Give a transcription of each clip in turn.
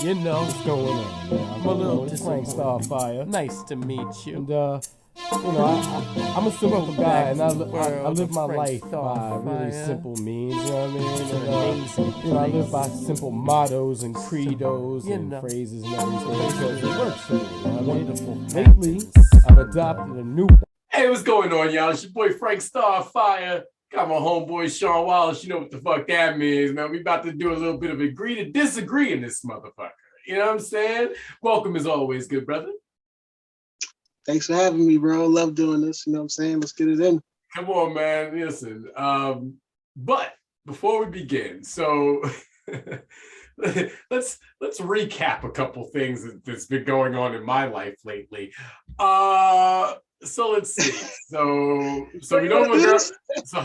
You know, What's going on, man? I'm a little It's playing Starfire. nice to meet you. And, I'm a simple guy, and I live my life by really simple means, you know what I mean? And, I live by simple mottos and credos and phrases and everything because it works for me, you know what I mean? Wonderful. Lately, I've adopted a new... Hey, what's going on, y'all? It's your boy Frank Starfire. Got my homeboy Shaun Wallace. You know what the fuck that means, man. We about to do a little bit of agree to disagree in this motherfucker. You know what I'm saying? Welcome as always, good brother. Thanks for having me, bro. Love doing this. You know what I'm saying? Let's get it in. Come on, man. Listen. But before we begin, so let's recap a couple things that's been going on in my life lately. So let's see. So we don't know. So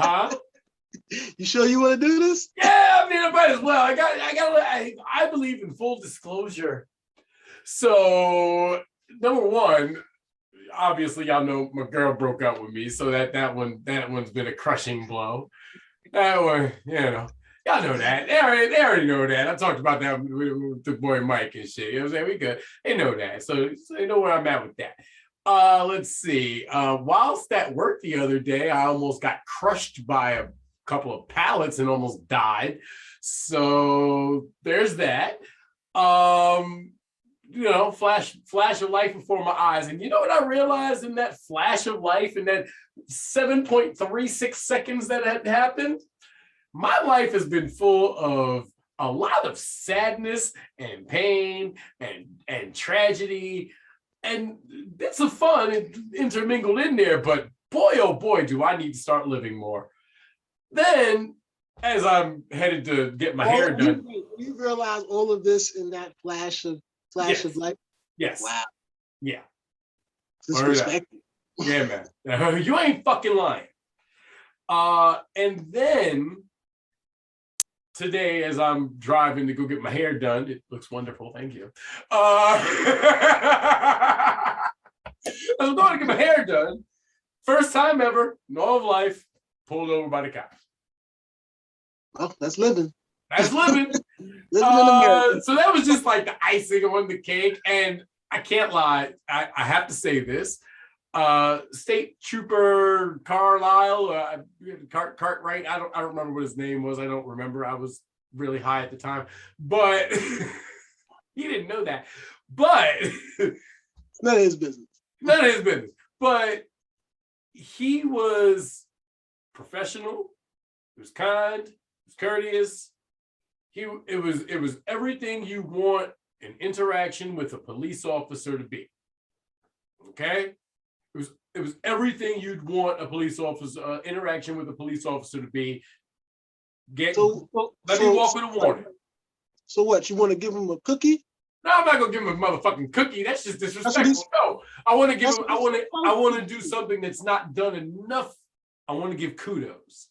You sure you want to do this? Yeah, I mean, I might as well. I believe in full disclosure. So number one, obviously, y'all know my girl broke up with me, so that one's been a crushing blow. That one, you know, y'all know that. They already know that. I talked about that with the boy Mike and shit. You know what I'm saying? We good. They know that. So they know where I'm at with that. Let's see. Whilst at work the other day, I almost got crushed by a couple of pallets and almost died. So there's that. You know, flash of life before my eyes. And you know what I realized in that flash of life, in that 7.36 seconds that had happened? My life has been full of a lot of sadness and pain and tragedy and bits of fun intermingled in there. But boy, oh boy, do I need to start living more. Then, as I'm headed to get my hair done. You realize all of this in that flash of life? Yes. Wow. Yeah. Disrespectful. Yeah, man. You ain't fucking lying. And then today, as I'm driving to go get my hair done, it looks wonderful. Thank you. As I'm going to get my hair done, first time ever in all of life, pulled over by the cops. Well, that's living. That's living. Living in America. So that was just like the icing on the cake. And I can't lie, I have to say this. State Trooper Carlisle, Cartwright, I don't remember what his name was. I don't remember. I was really high at the time. But he didn't know that. But none of his business. None of his business. But he was professional. He was kind. He was courteous. It was everything you want an interaction with a police officer to be. Okay? It was everything you'd want a police officer interaction with a police officer to be. Let me walk with a warning. So what? You want to give him a cookie? No, I'm not gonna give him a motherfucking cookie. That's just disrespectful. No, I want to give him. I want to do something that's not done enough. I want to give kudos.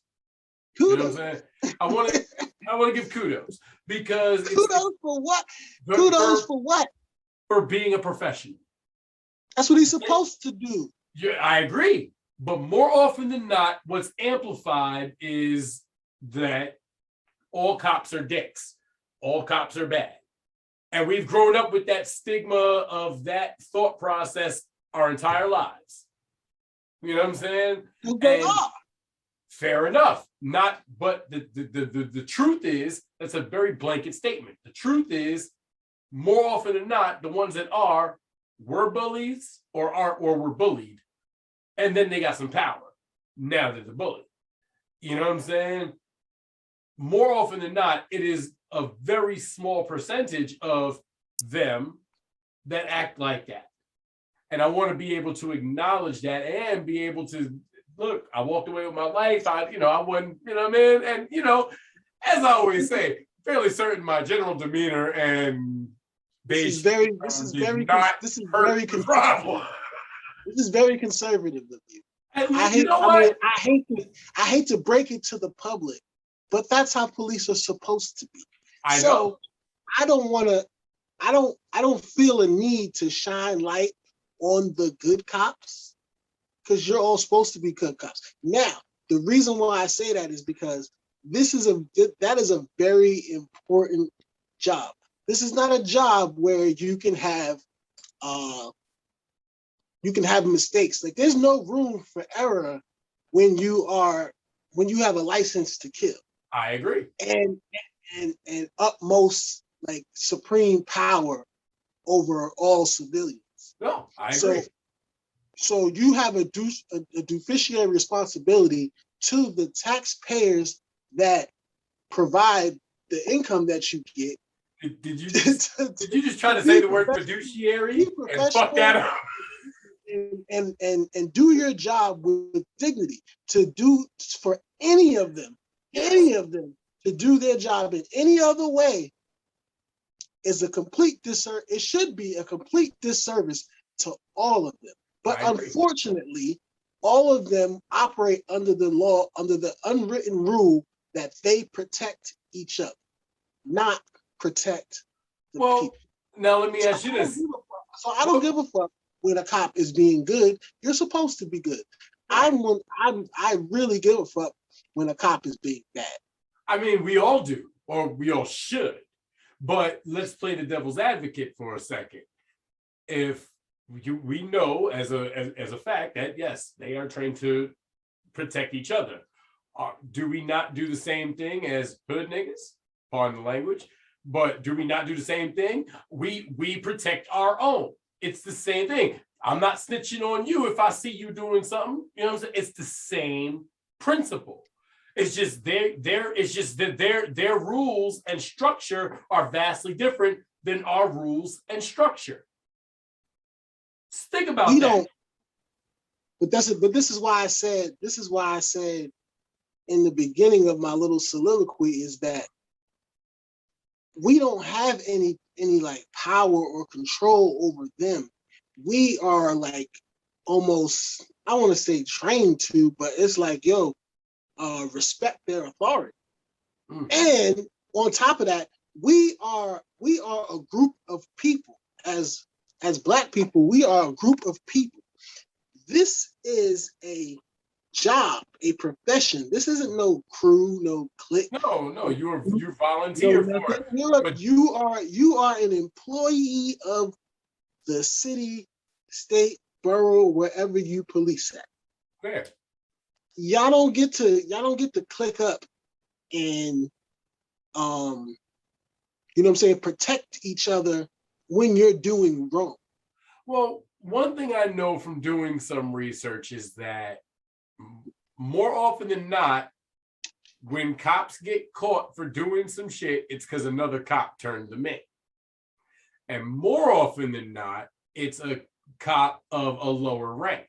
Kudos. You know what I'm saying? I want to give kudos because kudos for what? Kudos for what? For being a professional. That's what he's supposed to do. Yeah, I agree. But more often than not, what's amplified is that all cops are dicks. All cops are bad. And we've grown up with that stigma of that thought process our entire lives. You know what I'm saying? They are. Fair enough. But the truth is, that's a very blanket statement. The truth is, more often than not, the ones that were bullies or were bullied. And then they got some power. Now they're the bully. You know what I'm saying? More often than not, it is a very small percentage of them that act like that. And I want to be able to acknowledge that and be able to look, I walked away with my life. I wasn't, you know what I mean? And, as I always say, fairly certain my general demeanor and this is very conservative of you. I hate to break it to the public, but that's how police are supposed to be. I know. I don't feel a need to shine light on the good cops because you're all supposed to be good cops. Now, the reason why I say that is because that is a very important job. This is not a job where you can have mistakes. Like there's no room for error when you have a license to kill. I agree. And utmost like supreme power over all civilians. No, I agree. So you have a fiduciary responsibility to the taxpayers that provide the income that you get. Did you just try to say the word fiduciary and fuck that up? And do your job with dignity. To do for any of them to do their job in any other way is a complete disservice. It should be a complete disservice to all of them. But unfortunately, all of them operate under the law, under the unwritten rule that they protect each other, not protect the people. Now let me ask you this. So I don't give a fuck when a cop is being good. You're supposed to be good. I really give a fuck when a cop is being bad. I mean, we all do, or we all should. But let's play the devil's advocate for a second. If we know as a fact that yes, they are trained to protect each other. Do we not do the same thing as hood niggas? Pardon the language. But do we not do the same thing? We protect our own. It's the same thing. I'm not snitching on you if I see you doing something. You know what I'm saying? It's the same principle. It's just their rules and structure are vastly different than our rules and structure. Think about that. But this is why I said in the beginning of my little soliloquy is that we don't have any like power or control over them. We are like almost, I want to say trained to, but it's like, respect their authority. And on top of that, we are a group of people. As Black people, we are a group of people. This is a job, a profession. This isn't no crew, no clique. No, you're volunteer for it. You are an employee of the city, state, borough, wherever you police at. Fair. Y'all don't get to click up and protect each other when you're doing wrong. Well, one thing I know from doing some research is that more often than not, when cops get caught for doing some shit, it's because another cop turned them in. And more often than not, it's a cop of a lower rank.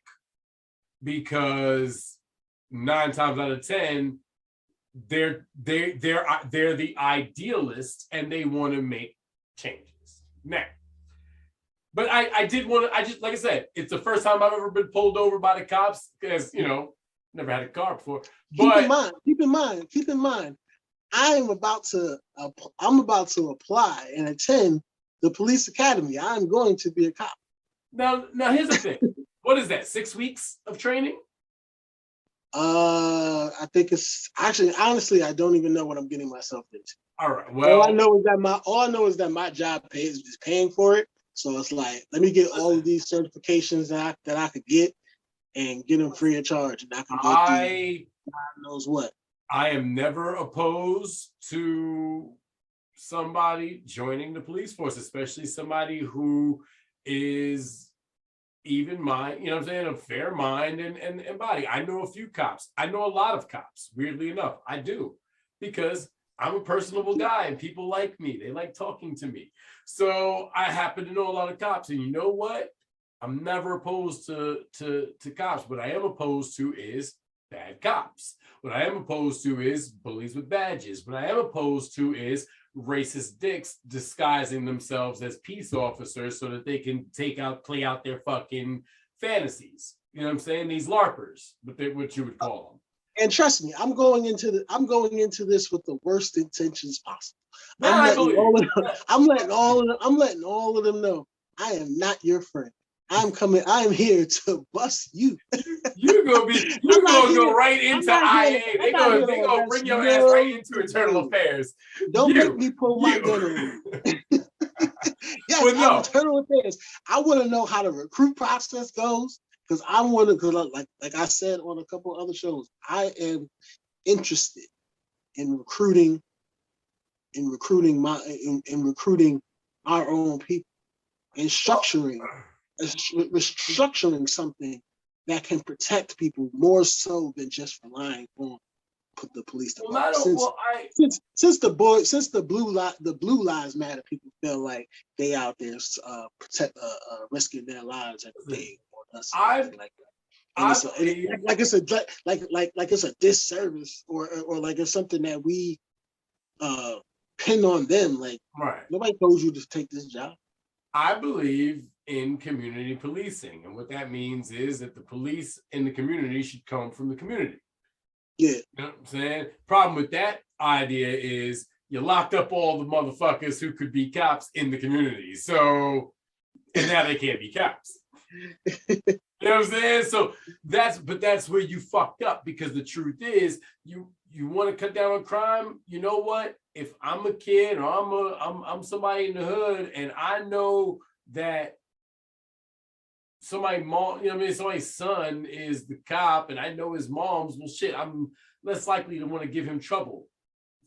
Because 9 times out of 10, they're the idealists and they want to make changes. Now, but I just like I said, it's the first time I've ever been pulled over by the cops because never had a car before. But keep in mind, I'm about to apply and attend the police academy. I'm going to be a cop. Now here's the thing. What is that? 6 weeks of training? I think it's actually, honestly, I don't even know what I'm getting myself into. All right. Well, all I know is that my job is paying for it. So it's like, let me get all of these certifications that I could get and get them free of charge, and I can go God knows what. I am never opposed to somebody joining the police force, especially somebody who is even mind, a fair mind and body. I know a few cops. I know a lot of cops, weirdly enough. I do, because I'm a personable guy and people like me. They like talking to me. So I happen to know a lot of cops. And you know what? I'm never opposed to cops. What I am opposed to is bad cops. What I am opposed to is bullies with badges. What I am opposed to is racist dicks disguising themselves as peace officers so that they can play out their fucking fantasies. You know what I'm saying? These LARPers, what you would call them. And trust me, I'm going into this with the worst intentions possible. I'm letting all of them know I am not your friend. I am here to bust you. You're gonna go right into IA. They're gonna bring your ass right into internal affairs. Don't make me pull my gun on you. Well, no. internal affairs. I want to know how the recruit process goes because I want to. Because like I said on a couple of other shows, I am interested in recruiting our own people and structuring something that can protect people more so than just relying on the police department. Since the blue lives matter, people feel like they out there risking their lives every day. It's a disservice or like it's something that we pin on them. Like nobody told you to take this job. I believe in community policing, and what that means is that the police in the community should come from the community. Yeah. You know what I'm saying? Problem with that idea is you locked up all the motherfuckers who could be cops in the community. So, and now they can't be cops. You know what I'm saying? So that's where you fucked up, because the truth is you want to cut down on crime. You know what? If I'm a kid or I'm somebody in the hood and I know that somebody's son is the cop and I know his mom's, well, shit, I'm less likely to want to give him trouble.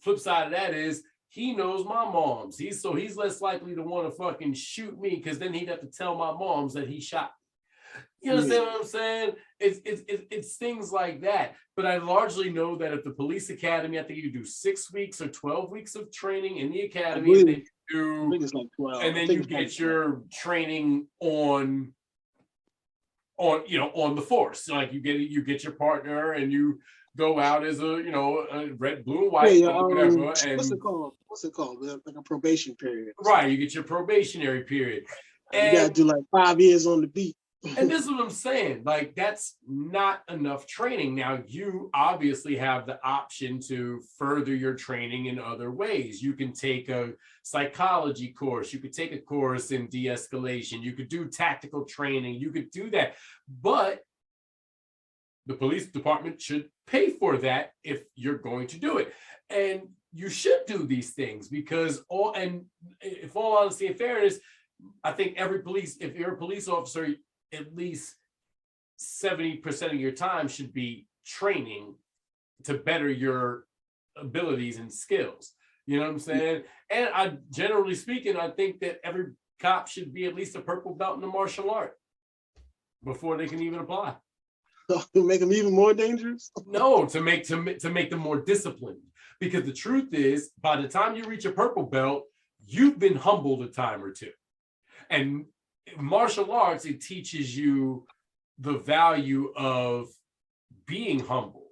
Flip side of that is he knows my mom's. He's less likely to want to fucking shoot me, because then he'd have to tell my mom's that he shot me. You understand what I'm saying? It's things like that. But I largely know that at the police academy, I think you do 6 weeks or 12 weeks of training in the academy. And then I think it's like 12. And then you get your training on the force. Like you get your partner and you go out as a red, blue, and white, or whatever. And what's it called? Like a probation period. Right. You get your probationary period. And you gotta do like 5 years on the beat. And this is what I'm saying. Like, that's not enough training. Now, you obviously have the option to further your training in other ways. You can take a psychology course. You could take a course in de-escalation. You could do tactical training. You could do that. But the police department should pay for that if you're going to do it. And you should do these things because if all honesty and fairness, I think if you're a police officer, at least 70% of your time should be training to better your abilities and skills. You know what I'm saying? And generally speaking, I think that every cop should be at least a purple belt in the martial art before they can even apply. To make them even more dangerous? No, to make them more disciplined. Because the truth is, by the time you reach a purple belt, you've been humbled a time or two. And martial arts, it teaches you the value of being humble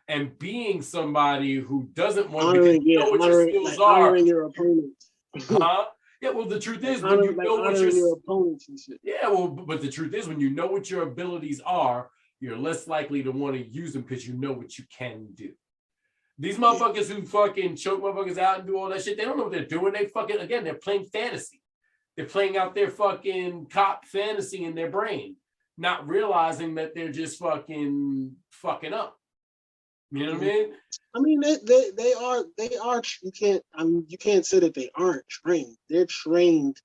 and being somebody who doesn't want to know what your skills are. Honoring your opponents. Huh? Yeah, well, the truth is, when you know what your opponents and shit. Yeah, well, but the truth is, when you know what your abilities are, you're less likely to want to use them because you know what you can do. These motherfuckers who fucking choke motherfuckers out and do all that shit, they don't know what they're doing. They're playing fantasy. They're playing out their fucking cop fantasy in their brain, not realizing that they're just fucking up. You know what I mean? I mean, they are. You can't say that they aren't trained. They're trained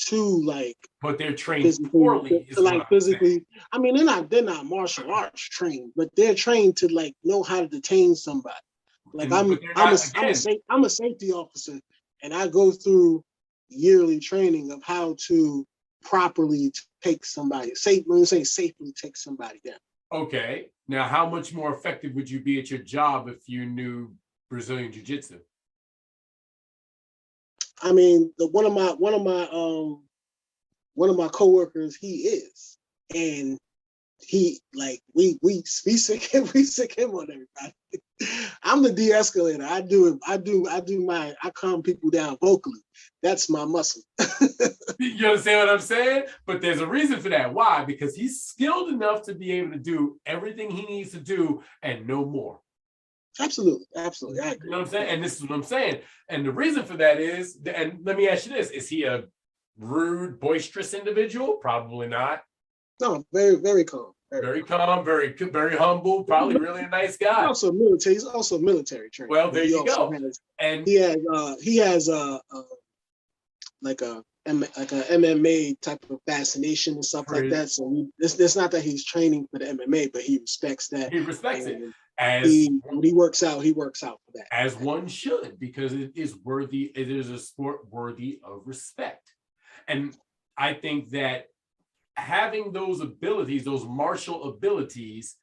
to but they're trained poorly. Physically. I mean, they're not martial arts trained, but they're trained to know how to detain somebody. I'm a safety officer, and I go through yearly training of how to properly take somebody, safely take somebody down. Okay. Now, how much more effective would you be at your job if you knew Brazilian Jiu-Jitsu? I mean, one of my coworkers, he is, and he we sick him on everybody. I'm the de-escalator. I calm people down vocally. That's my muscle. You understand what I'm saying? But there's a reason for that. Why? Because he's skilled enough to be able to do everything he needs to do and no more. Absolutely. I agree. You know what I'm saying? And this is what I'm saying. And the reason for that is, and let me ask you this, is he a rude, boisterous individual? Probably not. No, very, very calm. Very calm, very humble, probably really a nice guy. He's also military trained. Well, there you go. And he has a like a MMA type of fascination and stuff like that. So it's not that he's training for the MMA, but he respects that. He respects it. When he works out for that. As one should, because it is worthy. It is a sport worthy of respect. And I think that having those abilities, those martial abilities,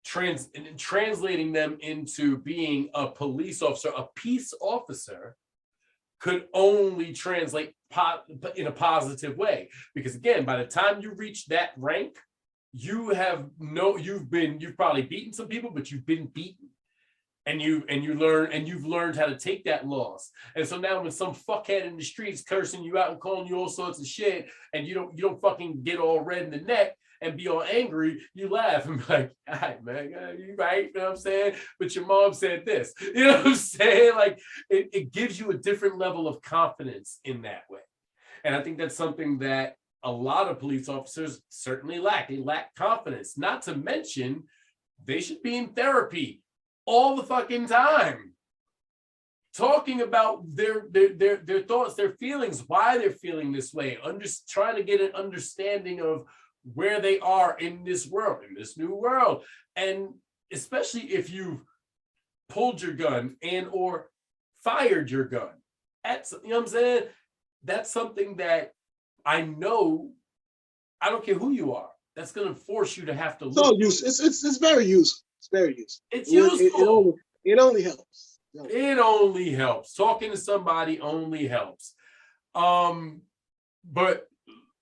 translating them into being a police officer, a peace officer, could only translate in a positive way. Because again, by the time you reach that rank, you've probably beaten some people, but you've been beaten. And you've learned how to take that loss. And so now when some fuckhead in the streets cursing you out and calling you all sorts of shit, and you don't fucking get all red in the neck and be all angry, you laugh and be like, all right, man, you right, you know what I'm saying? But your mom said this. You know what I'm saying? Like it gives you a different level of confidence in that way. And I think that's something that a lot of police officers certainly lack. They lack confidence, not to mention they should be in therapy all the fucking time, talking about their thoughts, their feelings, why they're feeling this way, trying to get an understanding of where they are in this world, in this new world. And especially if you've pulled your gun and or fired your gun. You know what I'm saying? That's something that I know, I don't care who you are, that's going to force you to have to look. It's very useful. It's very useful. It's useful. It only helps. It only helps. Talking to somebody only helps. But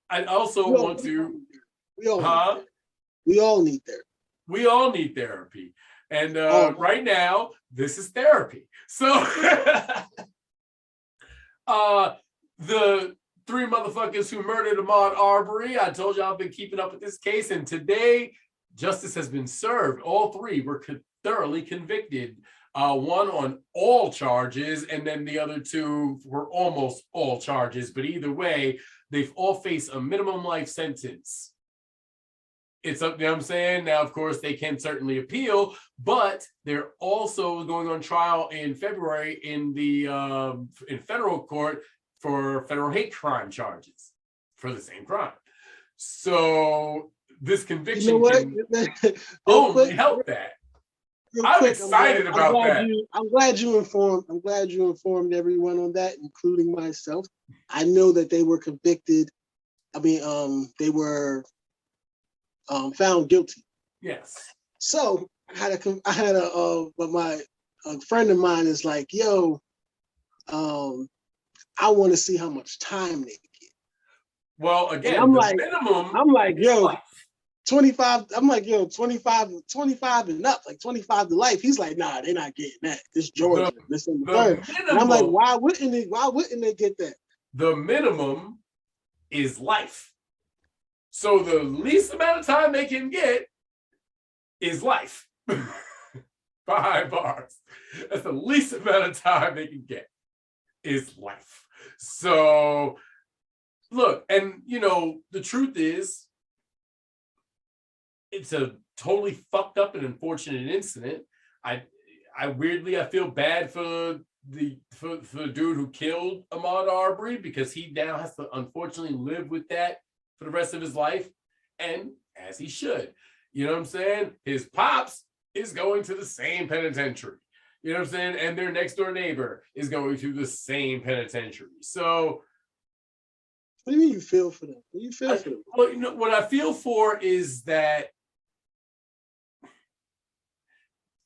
I also want to. We all need therapy. We all need therapy. And right now, this is therapy. So the three motherfuckers who murdered Amaud Arbery, I told you I've been keeping up with this case, and today justice has been served. All three were thoroughly convicted. One on all charges, and then the other two were almost all charges. But either way, they've all faced a minimum life sentence. It's up, you know what I'm saying? Now, of course, they can certainly appeal, but they're also going on trial in February in federal court for federal hate crime charges for the same crime. So this conviction can only help that. I'm excited about that. I'm glad you informed everyone on that, including myself. I know that they were convicted. I mean, they were found guilty. Yes. So but a friend of mine is like, yo, I want to see how much time they get. Well, again, minimum. I'm like, yo, 25. I'm like, yo, 25 and up, like 25 to life. He's like, nah, they're not getting that. It's Georgia. This and the third. And I'm like, why wouldn't they get that? The minimum is life. So the least amount of time they can get is life. 5 bars. That's the least amount of time they can get is life. So look, and the truth is, it's a totally fucked up and unfortunate incident. I feel bad for the dude who killed Amaud Arbery, because he now has to unfortunately live with that for the rest of his life, and as he should. You know what I'm saying? His pops is going to the same penitentiary. You know what I'm saying? And their next door neighbor is going to the same penitentiary. So what do you mean you feel for them? What do you feel for them? Well, what I feel for is that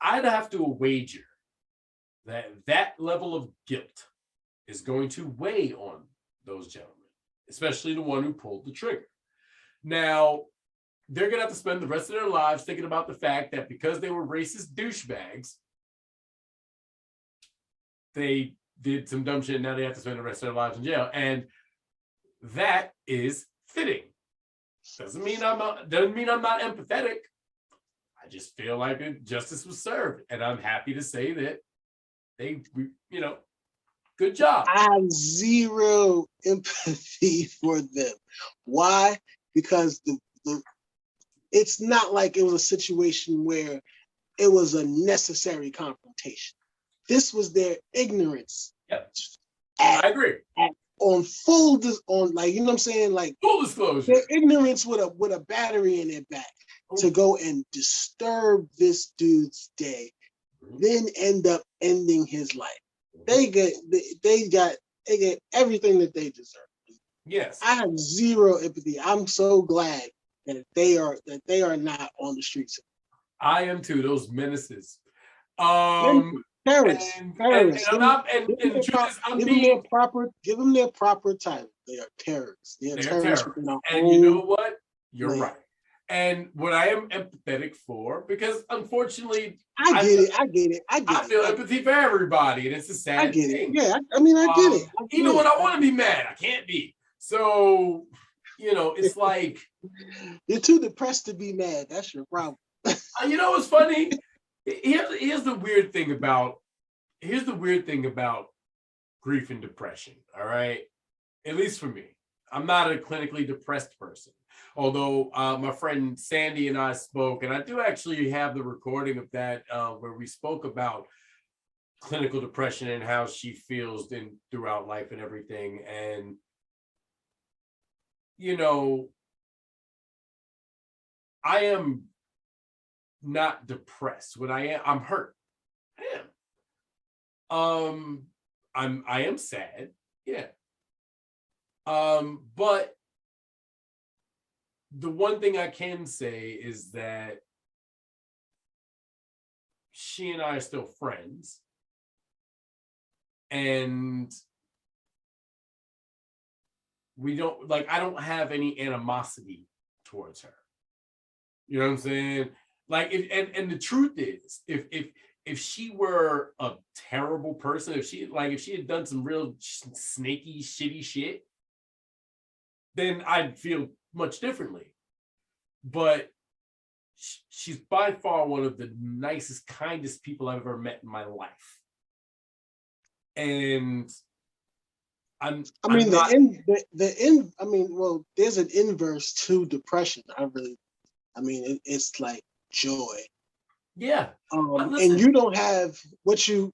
I'd have to wager that level of guilt is going to weigh on those gentlemen, especially the one who pulled the trigger. Now, they're going to have to spend the rest of their lives thinking about the fact that because they were racist douchebags, they did some dumb shit, and now they have to spend the rest of their lives in jail. And that is fitting. Doesn't mean I'm not empathetic. I just feel like justice was served, and I'm happy to say that they, good job. I have zero empathy for them. Why? Because it's not like it was a situation where it was a necessary confrontation. This was their ignorance. Yep. I agree. on full on like, you know what I'm saying, like full disclosure, their ignorance with a battery in their back to go and disturb this dude's day, then end up ending his life. They get everything that they deserve. Yes, I have zero empathy. I'm so glad that they are not on the streets. I am too. Those menaces. Terrorists. And Give them their proper title. They are terrorists. They are terrorists within our own. You know what? You're right. And what I am empathetic for, because unfortunately, I get it. I feel empathy for everybody, and it's a sad thing. Yeah, I mean, I get it. Even when I want to be mad, I can't be. So, you know, it's like you're too depressed to be mad. That's your problem. You know what's funny? Here's the weird thing about grief and depression. All right, at least for me, I'm not a clinically depressed person. Although my friend Sandy and I spoke, and I do actually have the recording of that where we spoke about clinical depression and how she feels throughout life and everything. And you know, I am not depressed. What I am, I'm hurt. I am. I am sad. Yeah. But the one thing I can say is that she and I are still friends. And I don't have any animosity towards her. You know what I'm saying? Like, and the truth is, if she were a terrible person, if she had done some real snaky, shitty shit, then I'd feel much differently. But she's by far one of the nicest, kindest people I've ever met in my life. And there's an inverse to depression. It's like joy. Yeah. And you don't have what you're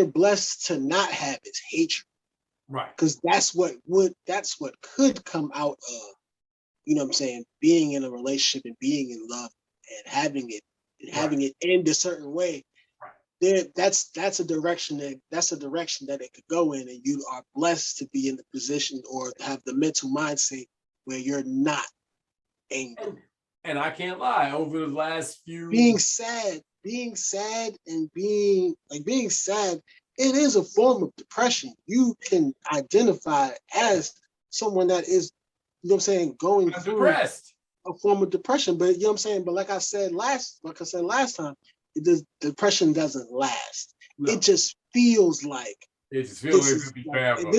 blessed to not have is hatred. Right. Because that's what could come out of, you know what I'm saying, being in a relationship and being in love and having it end a certain way. Right. That's a direction that it could go in, and you are blessed to be in the position or have the mental mindset where you're not angry. And I can't lie, over the last few being sad and being sad, it is a form of depression. You can identify as someone that is, you know what I'm saying, going through depressed. A form of depression. But you know what I'm saying, but like I said last time, depression doesn't last. No. It just feels like it could be forever.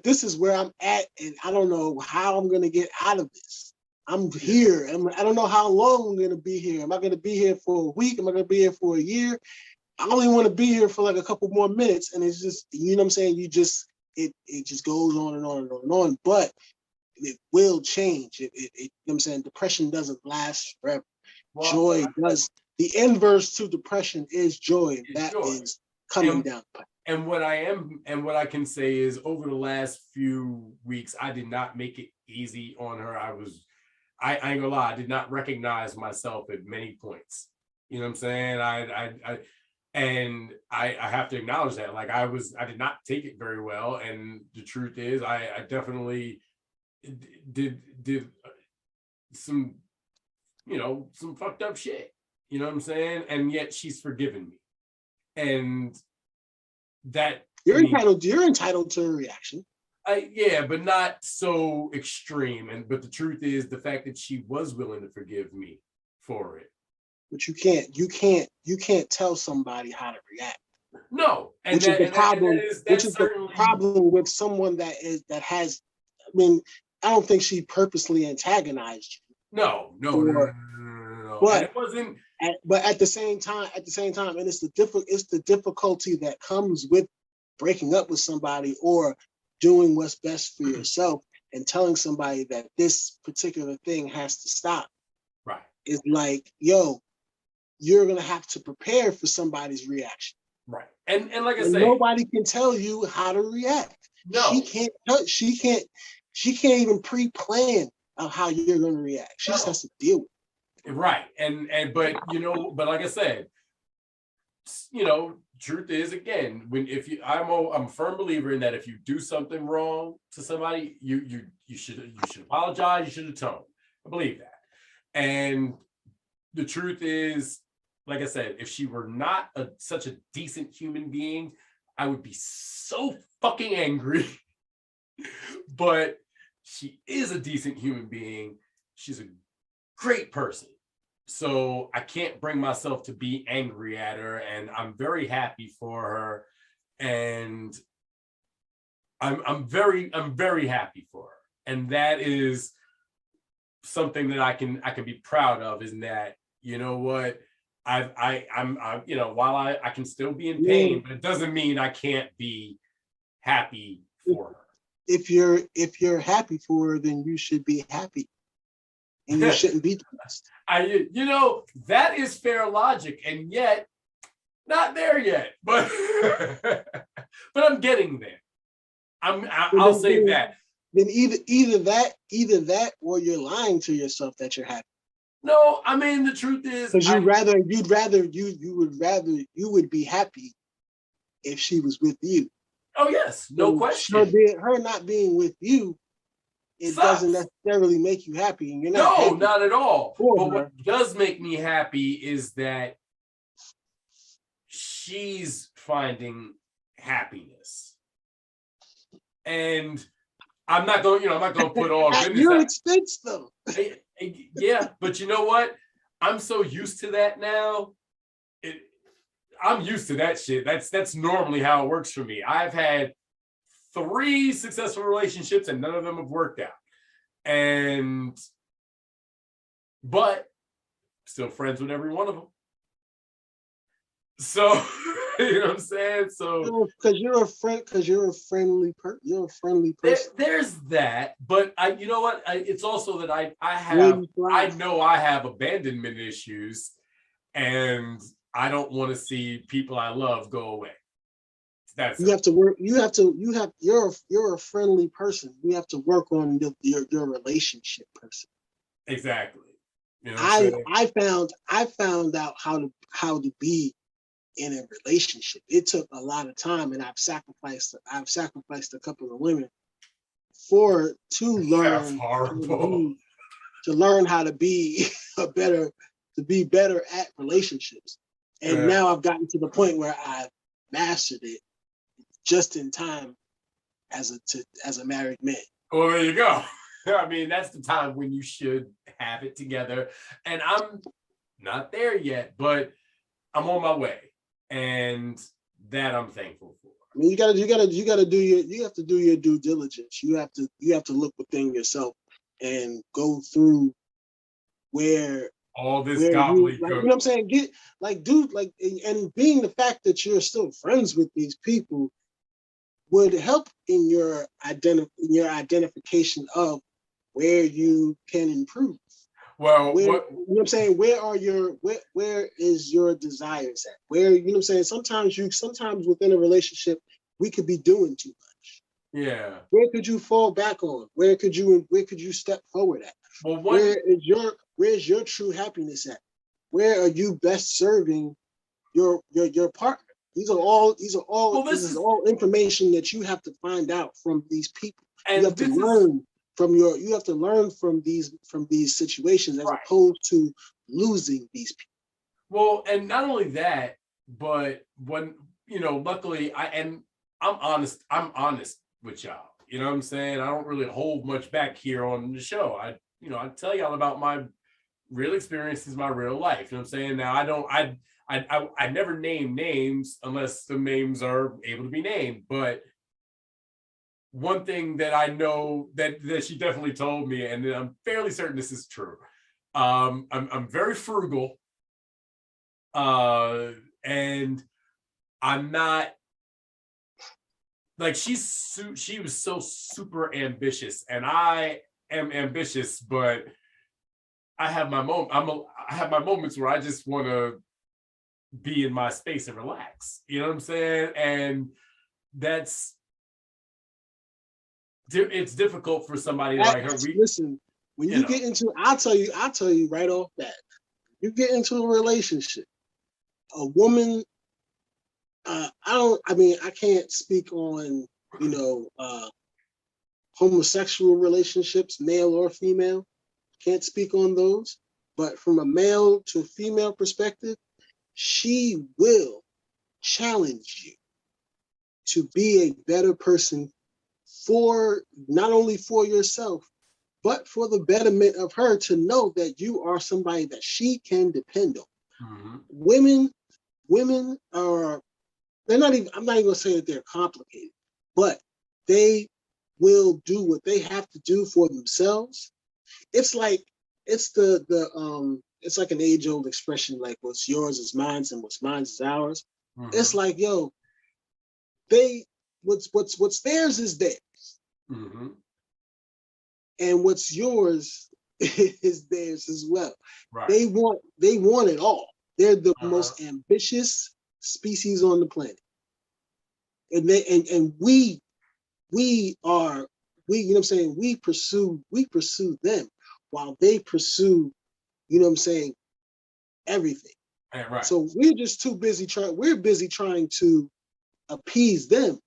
This is where I'm at, and I don't know how I'm gonna get out of this. I'm here. I don't know how long I'm going to be here. Am I going to be here for a week? Am I going to be here for a year? I only want to be here for like a couple more minutes. And it's just, you know what I'm saying? It just goes on and on and on and on. But it will change. You know what I'm saying? Depression doesn't last forever. Well, joy does. The inverse to depression is joy. That is coming down. And what I can say is, over the last few weeks, I did not make it easy on her. I ain't gonna lie, I did not recognize myself at many points. You know what I'm saying? I have to acknowledge that. Like, I did not take it very well. And the truth is, I definitely did some, some fucked up shit. You know what I'm saying? And yet she's forgiven me. And that you're entitled to a reaction. Yeah, but not so extreme. But the truth is, the fact that she was willing to forgive me for it. But you can't tell somebody how to react. No, Which is the problem with someone that has. I mean, I don't think she purposely antagonized you. No. But it wasn't. But at the same time, and it's the difficulty that comes with breaking up with somebody or doing what's best for yourself and telling somebody that this particular thing has to stop. Right. It's like, yo, you're going to have to prepare for somebody's reaction. Right. And like I say, nobody can tell you how to react. No. She can't even pre-plan of how you're going to react. She just has to deal with it. Right. But but like I said, truth is, again, I'm a firm believer in that if you do something wrong to somebody, you should apologize, you should atone. I believe that. And the truth is, like I said, if she were not such a decent human being, I would be so fucking angry. But she is a decent human being. She's a great person. So I can't bring myself to be angry at her, and I'm very happy for her, and I'm very happy for her, and that is something that I can be proud of. Is that, you know what, I'm while I can still be in pain, but it doesn't mean I can't be happy for her. If you're happy for her, then you should be happy. And you shouldn't be depressed. That is fair logic, and yet not there yet. But but I'm getting there. I'll say that. Then either that, or you're lying to yourself that you're happy. No, I mean, the truth is, because you would be happy if she was with you. Oh yes, no question. Her not being with you, it sucks. Doesn't necessarily make you happy, and you're not. No, not at all. But what does make me happy is that she's finding happiness, and I'm not going to put all at your expense, though. Yeah, but you know what? I'm so used to that now. I'm used to that shit. That's normally how it works for me. I've had 3 successful relationships and none of them have worked out. But still friends with every one of them. So, you know what I'm saying? So because you're a friendly person. There's that, but you know what? It's also that I know I have abandonment issues, and I don't want to see people I love go away. You have to work. You're a friendly person. You have to work on your relationship person. Exactly. You know I found out how to be in a relationship. It took a lot of time, and I've sacrificed a couple of women to learn how to be better at relationships. And now I've gotten to the point where I've mastered it just in time as a married man. Well, there you go. I mean, that's the time when you should have it together. And I'm not there yet, but I'm on my way. And that I'm thankful for. I mean, you have to do your due diligence. You have to look within yourself and go through where all this gobbledygook. You know what I'm saying? And being the fact that you're still friends with these people would help in your identification of where you can improve. Well, you know what I'm saying? Where is your desires at? Where, you know what I'm saying? Sometimes within a relationship, we could be doing too much. Yeah. Where could you fall back on? Where could you step forward at? Well, where's your true happiness at? Where are you best serving your partner? These are all information that you have to find out from these people. And you have to learn from these situations, as opposed to losing these people. Well, and not only that, but when luckily I'm honest with y'all. You know what I'm saying? I don't really hold much back here on the show. I tell y'all about my real experiences, my real life. You know what I'm saying? Now I never name names unless the names are able to be named, but one thing that I know that she definitely told me, and I'm fairly certain this is true. I'm very frugal, and I'm not like she was so super ambitious, and I am ambitious, but I have my moments where I just want to be in my space and relax. You know what I'm saying? And that's it's difficult for somebody like her. Listen, when you get into, I'll tell you right off that, you get into a relationship, a woman, I can't speak on, homosexual relationships, male or female. Can't speak on those. But from a male to female perspective, she will challenge you to be a better person for not only for yourself, but for the betterment of her, to know that you are somebody that she can depend on. Women are, I'm not even gonna say that they're complicated, but they will do what they have to do for themselves. It's like it's like an age-old expression, like what's yours is mine and what's mine is ours. It's like, what's theirs is theirs. And what's yours is theirs as well. Right. They want it all. They're the most ambitious species on the planet. And we are, you know what I'm saying, we pursue them while they pursue, you know what I'm saying, everything. Right. So we're just we're busy trying to appease them.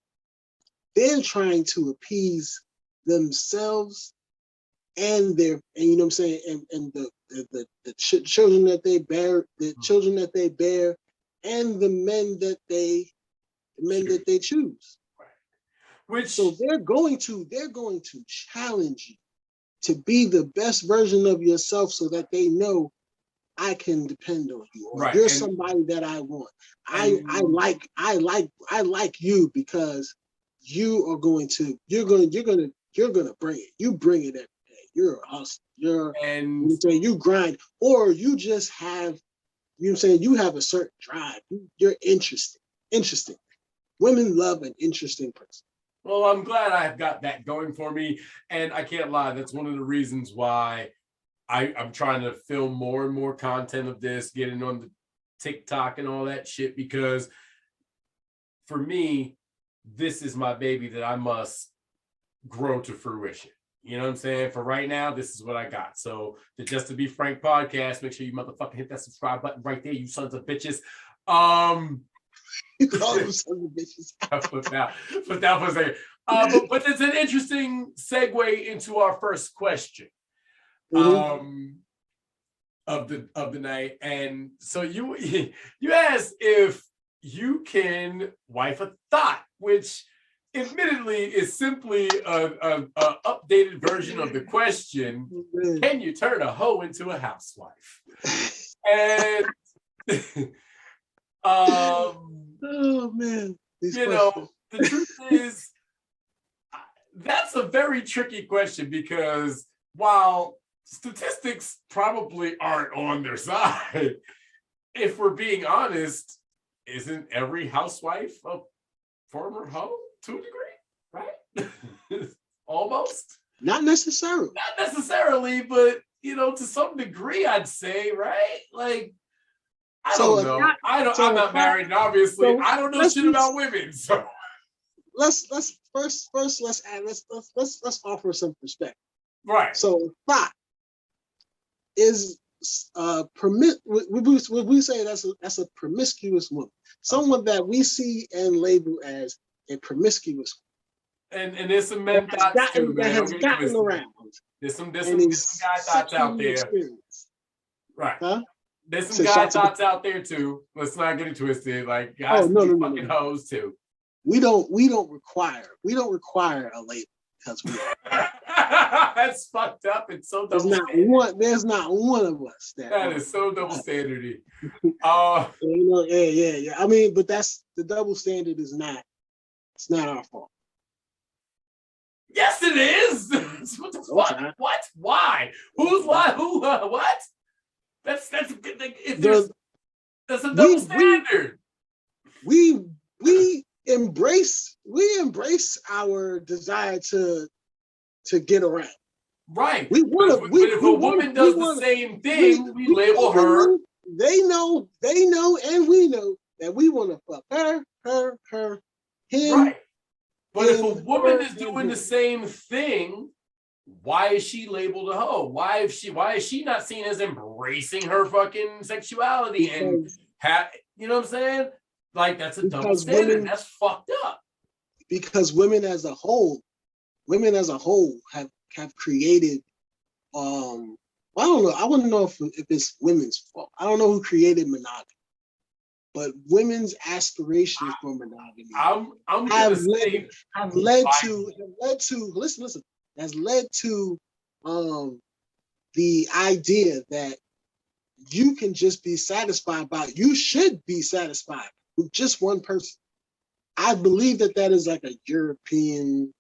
They're trying to appease themselves and you know what I'm saying, and the children that they bear, and the men that they choose. Right. So they're going to challenge you to be the best version of yourself, so that they know I can depend on you, or you're somebody that I want. I like you because you're gonna bring it. You bring it every day. You're a hustler. You grind, or you just have, you know what I'm saying, you have a certain drive. You're interesting. Women love an interesting person. Well, I'm glad I've got that going for me. And I can't lie, that's one of the reasons why I'm trying to film more and more content of this, getting on the TikTok and all that shit, because for me, this is my baby that I must grow to fruition. You know what I'm saying? For right now, this is what I got. So the Just to Be Frank podcast, make sure you motherfucking hit that subscribe button right there, you sons of bitches. You call them sons of bitches. Put that for a second. But it's an interesting segue into our first question of the night. And so you asked if you can wife a thought, which admittedly is simply a updated version of the question: can you turn a hoe into a housewife? And oh man, the truth is, that's a very tricky question, because while statistics probably aren't on their side, if we're being honest, isn't every housewife a former hoe to a degree, right? Almost. Not necessarily. Not necessarily, but to some degree, I'd say, right? Like, I don't know. I'm not married, and obviously, I don't know shit about women. So let's offer some perspective. Right. So thought is would we say that's a promiscuous woman, someone that we see and label as a promiscuous woman. And there's some men thoughts too, man. That has gotten around. There's some guy thoughts out there. Experience. Right. Huh? There's some guy thoughts out there too. Let's not get it twisted. Like, guys fucking hoes too. We don't require a label, because we that's fucked up. It's so double standard. There's not one of us that is so double standardy. Yeah. I mean, but that's the double standard is not. It's not our fault. Yes, it is. What the fuck? What? Why? Who's why? Who? What? That's a good thing. That's a double standard. We embrace our desire to get around. Right. But if a woman does the same thing, we label her. They know, and we know that we want to fuck her, him, right. But if a woman is doing the same thing, why is she labeled a hoe? Why is she not seen as embracing her fucking sexuality and you know what I'm saying? Like, that's a double standard. That's fucked up. Because women as a whole have created I don't know. I wouldn't know if it's women's fault. I don't know who created monogamy, but women's aspirations for monogamy have led to the idea that you can just be satisfied you should be satisfied with just one person. I believe that is like a European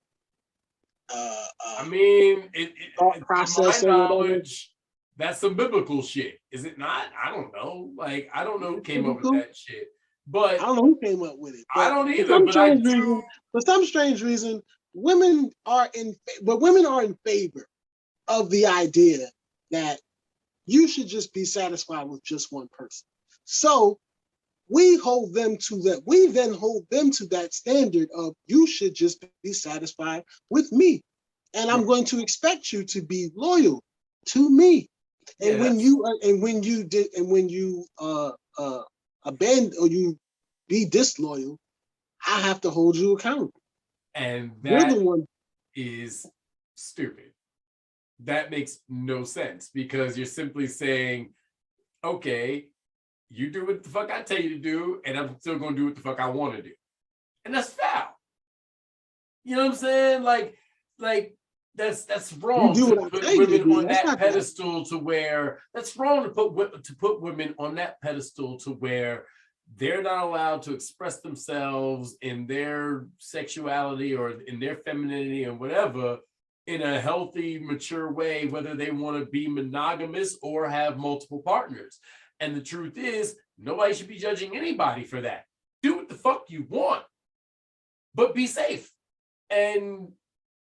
thought process. To my knowledge, that's some biblical shit, is it not? I don't know. Like, I don't know who came up with that shit. But I don't know who came up with it. I don't either. But I do. For some strange reason, women are in favor of the idea that you should just be satisfied with just one person. So we then hold them to that standard of you should just be satisfied with me, and I'm going to expect you to be loyal to me. And when you abandon or you be disloyal, I have to hold you accountable. And that is stupid. That makes no sense, because you're simply saying, okay, you do what the fuck I tell you to do, and I'm still going to do what the fuck I want to do. And that's foul. You know what I'm saying? Like that's wrong to put women on that pedestal to where that's wrong to put women on that pedestal to where they're not allowed to express themselves in their sexuality or in their femininity or whatever in a healthy, mature way, whether they want to be monogamous or have multiple partners. And the truth is, nobody should be judging anybody for that. Do what the fuck you want, but be safe and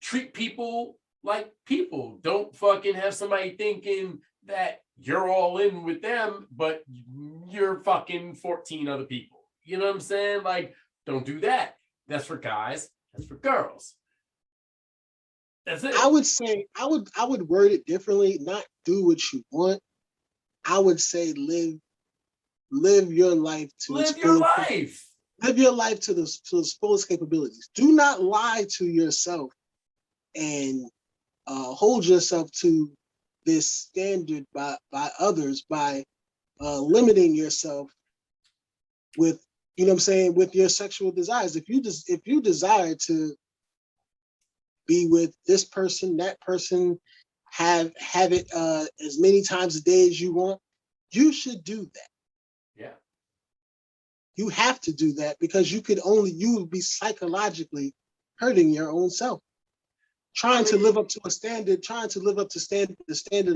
treat people like people. Don't fucking have somebody thinking that you're all in with them, but you're fucking 14 other people. You know what I'm saying? Like, don't do that. That's for guys. That's for girls. That's it. I would say, I would word it differently. Not do what you want. I would say live your life to live your life. Live your life to its fullest capabilities. Do not lie to yourself and hold yourself to this standard by others by limiting yourself with, you know what I'm saying, with your sexual desires. If you desire to be with this person, that person, have it as many times a day as you want, you should do that. Yeah. You have to do that, because you would be psychologically hurting your own self. Trying to live up to the standard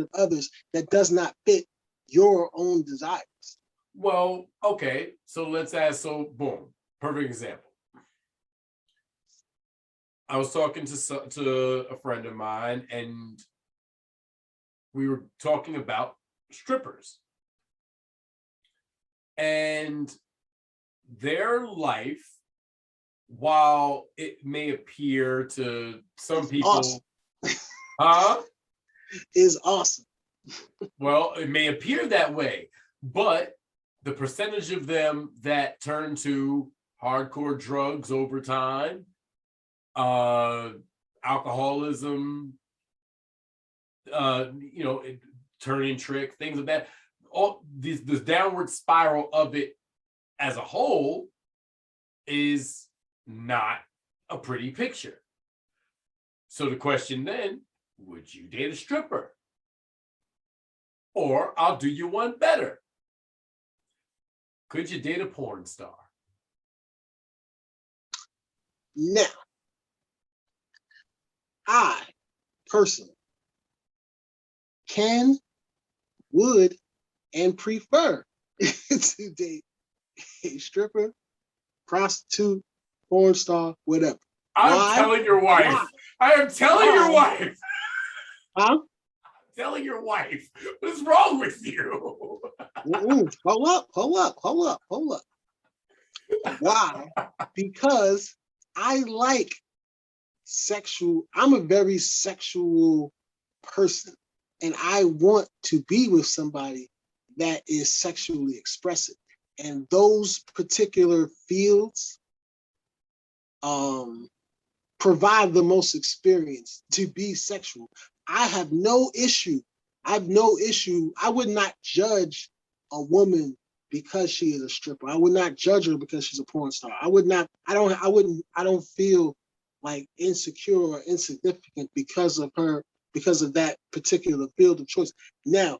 of others that does not fit your own desires. Well, okay. So let's ask, boom, perfect example. I was talking to a friend of mine, and we were talking about strippers. And their life, while it may appear to some people, awesome. Is awesome. Well, it may appear that way, but the percentage of them that turn to hardcore drugs over time, alcoholism, turning trick, things of that, all this downward spiral of it as a whole is not a pretty picture. So the question then, would you date a stripper? Or I'll do you one better. Could you date a porn star? Now, I personally can, would, and prefer to date a stripper, prostitute, porn star, whatever. I'm telling your wife. Why? I am telling your wife. Huh? I'm telling your wife. What is wrong with you? Hold up. Why? Because I like sexual. I'm a very sexual person, and I want to be with somebody that is sexually expressive. And those particular fields provide the most experience to be sexual. I have no issue. I have no issue. I would not judge a woman because she is a stripper. I would not judge her because she's a porn star. I would not, I don't feel like insecure or insignificant because of her, because of that particular field of choice. Now,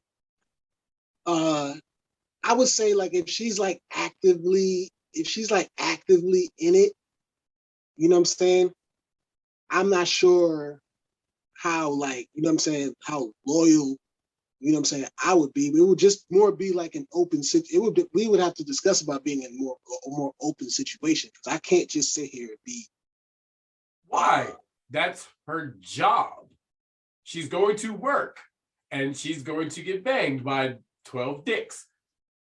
I would say like if she's like actively in it, you know what I'm saying? I'm not sure how like, you know what I'm saying, how loyal, you know what I'm saying, I would be. It would just more be like an open we would have to discuss about being in a more open situation, because I can't just sit here and be. Why? That's her job. She's going to work and she's going to get banged by 12 dicks,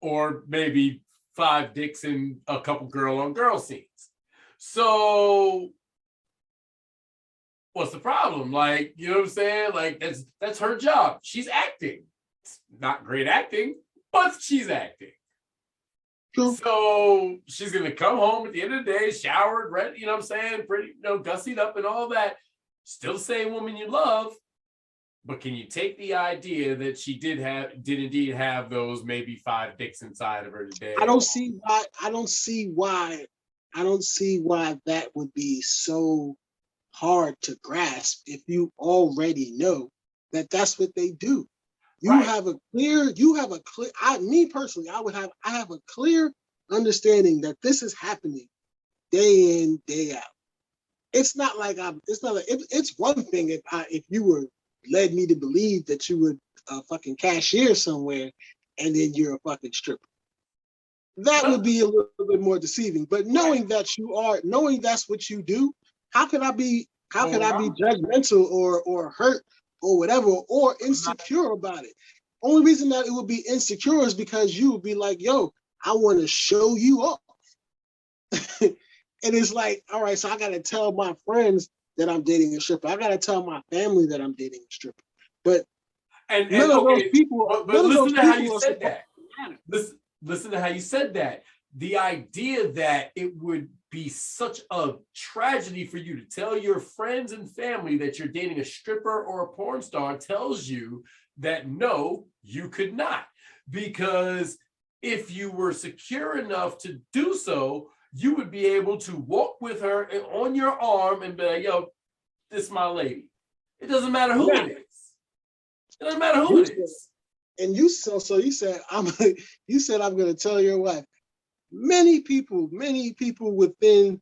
or maybe 5 dicks in a couple girl on girl scenes. So what's the problem? Like, you know what I'm saying? Like that's her job. She's acting. It's not great acting, but she's acting. True. So she's gonna come home at the end of the day, showered, ready, you know what I'm saying, pretty, you know, gussied up and all that. Still the same woman you love, but can you take the idea that she did indeed have those maybe 5 dicks inside of her today? I don't see why that would be so hard to grasp if you already know that that's what they do. You have a clear, me personally, I have a clear understanding that this is happening day in, day out. It's one thing if you were led me to believe that you were a fucking cashier somewhere and then you're a fucking stripper. That would be a little bit more deceiving. But knowing that's what you do, how could I be judgmental or hurt or whatever, or insecure about it? Only reason that it would be insecure is because you would be like, yo, I want to show you off. And it's like, all right, so I got to tell my friends that I'm dating a stripper. I got to tell my family that I'm dating a stripper. But none of those people. But listen to how you said that. Listen to how you said that. The idea that it would be such a tragedy for you to tell your friends and family that you're dating a stripper or a porn star tells you that no, you could not. Because if you were secure enough to do so, you would be able to walk with her on your arm and be like, yo, this is my lady. It doesn't matter who it is. It doesn't matter who it is. And you said I'm going to tell your wife. Many people within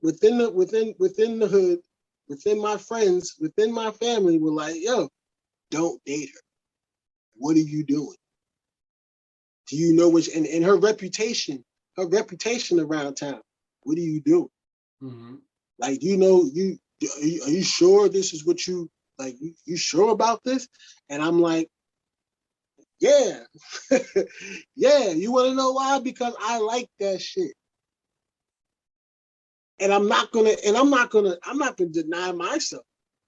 the hood, within my friends, within my family were like, yo, don't date her. What are you doing? Do you know which, and her reputation around town, what are you doing? Mm-hmm. Like, are you sure this is what you, like, you sure about this? And I'm like, yeah. Yeah, you want to know why? Because I like that shit. And I'm not gonna deny myself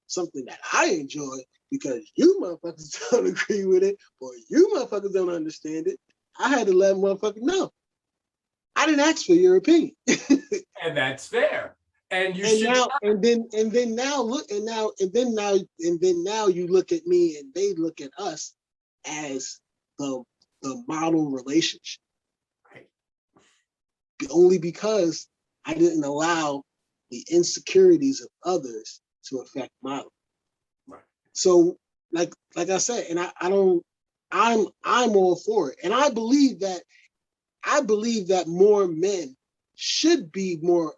something that I enjoy because you motherfuckers don't agree with it, or you motherfuckers don't understand it. I had to let motherfuckers know. I didn't ask for your opinion. And that's fair. And you now you look at me and they look at us as the model relationship. Right. Only because I didn't allow the insecurities of others to affect my life. Right. So like I said, and I'm all for it. And I believe that more men should be more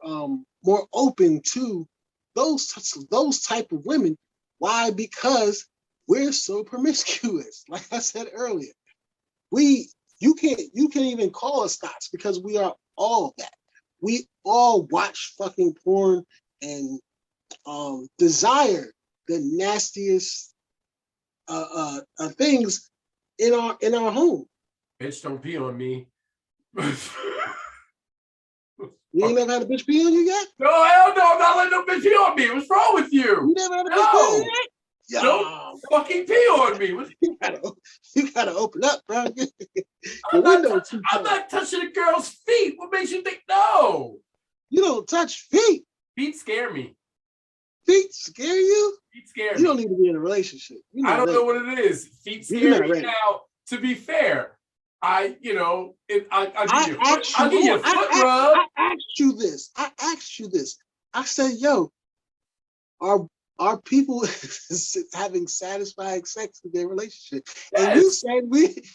open to those type of women. Why? Because we're so promiscuous. Like I said earlier, you can't even call us thoughts because we are all of that. We all watch fucking porn and desire the nastiest things in our home. Bitch, don't pee on me. You ain't never had a bitch pee on you yet? No, hell no, I'm not letting no bitch pee on me. What's wrong with you? You never had a bitch pee on you yet? Yo, don't fucking pee on me. You gotta open up, bro. I'm not touching a girl's feet. What makes you think no? You don't touch feet. Feet scare me. Feet scare you? Feet scare me. You don't need to be in a relationship. I don't know what it is. Feet scare me. Now, to be fair, I'll give you a foot rub. I asked you this. I said, yo, are people having satisfying sex in their relationship? Yes. And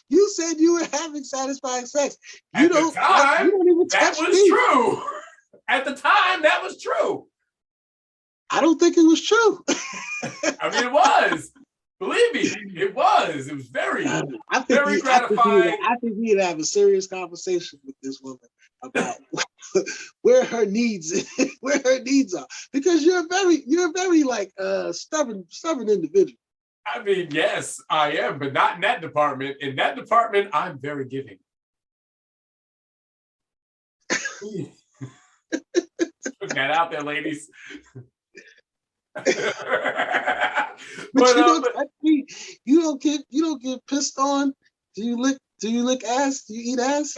you said you were having satisfying sex. You don't even touch feet. True. At the time, that was true. I don't think it was true. I mean, it was. Believe me, it was. It was very gratifying. I think we need to have a serious conversation with this woman about where her needs are, because you're a very like stubborn individual. I mean, yes, I am, but not in that department. In that department, I'm very giving. Put that out there, ladies. You don't get pissed on. Do you lick ass? Do you eat ass?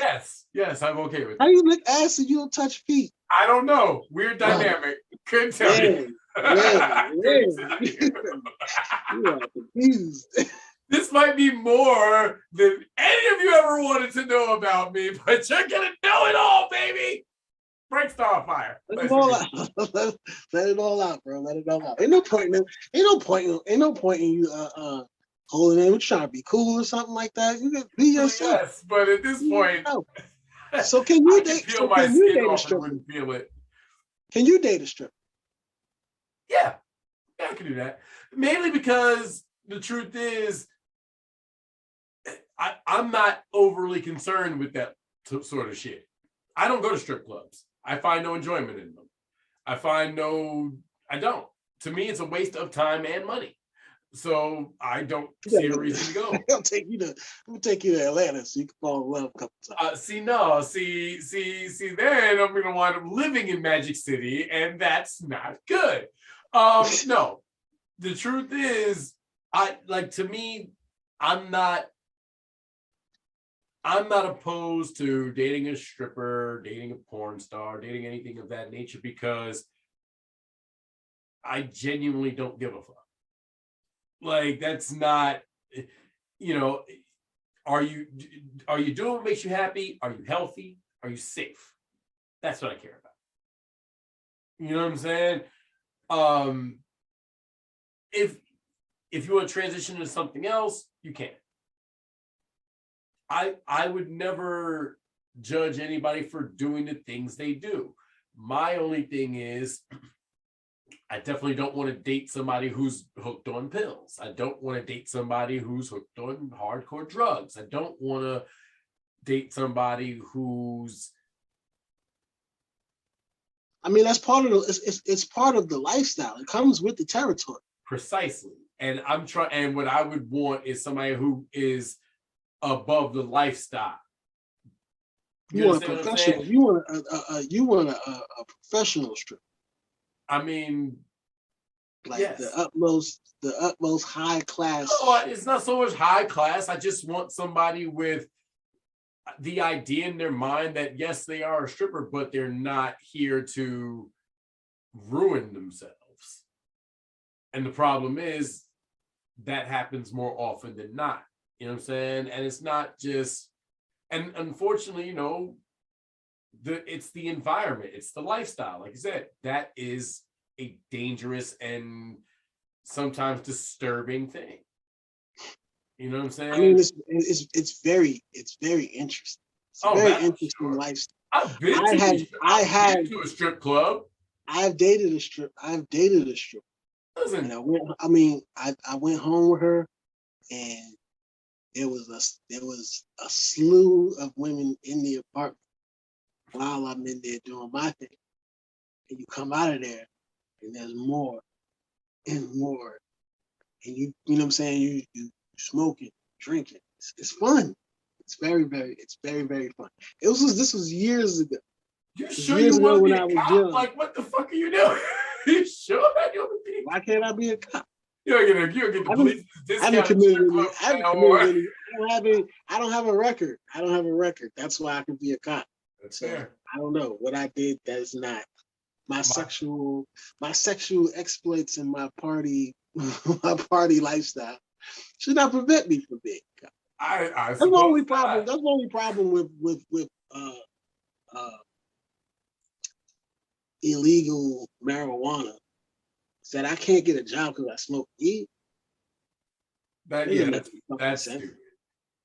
Yes, I'm okay with that. How do you lick ass and you don't touch feet? I don't know. Weird dynamic. Couldn't tell you. You are confused. This might be more than any of you ever wanted to know about me, but you're gonna know it all, baby. Break star fire. Let it all out. Let it all out, bro. Let it all out. Ain't no point in you holding in. We're trying to be cool or something like that. You can be yourself. Yes, but at this point, so can you date? Can you date a stripper? Feel it. Can you date a stripper? Yeah, I can do that. Mainly because the truth is, I'm not overly concerned with that sort of shit. I don't go to strip clubs. I find no enjoyment in them. I don't. To me, it's a waste of time and money. So I don't see a reason to go. I'm gonna take you to Atlanta so you can fall in love a couple times. Then I'm gonna wind up living in Magic City, and that's not good. No. The truth is, to me, I'm not opposed to dating a stripper, dating a porn star, dating anything of that nature, because I genuinely don't give a fuck. Like, that's not, are you doing what makes you happy? Are you healthy? Are you safe? That's what I care about. You know what I'm saying? If you want to transition to something else, you can. I would never judge anybody for doing the things they do. My only thing is, I definitely don't want to date somebody who's hooked on pills. I don't want to date somebody who's hooked on hardcore drugs. I don't want to date somebody who's... I mean, that's part of it's part of the lifestyle. It comes with the territory. Precisely. And and what I would want is somebody who is above the lifestyle. You want a professional. You want a professional stripper. I mean, like yes. the utmost high class. Oh, it's not so much high class. I just want somebody with the idea in their mind that yes, they are a stripper, but they're not here to ruin themselves. And the problem is that happens more often than not. You know what I'm saying? And it's not just, and unfortunately, it's the environment, it's the lifestyle. Like you said, that is a dangerous and sometimes disturbing thing. You know what I'm saying? I mean, it's very interesting. It's a very interesting lifestyle. I've been to a strip club. I've dated a strip. Listen, and I went home with her, and there was a slew of women in the apartment while I'm in there doing my thing. And you come out of there and there's more and more. And you know what I'm saying? You smoking, drinking. It's fun. It's very, very fun. This was years ago. You 'Cause sure years you want ago to when be I a was cop? young, Like, what the fuck are you doing? You sure you want to be? why can't I be a cop? You don't get the I haven't, police I haven't discount committed strip any. club I haven't now, committed or any. I don't have a record. I don't have a record. That's why I can be a cop. that's So fair. I don't know what I did. That is not my My- sexual exploits and my party my party lifestyle should not prevent me from being a cop. I That's my suppose only problem. not. That's my only problem with illegal marijuana is that I can't get a job because I smoke weed. That Doesn't yeah, make any fucking that's sense. stupid.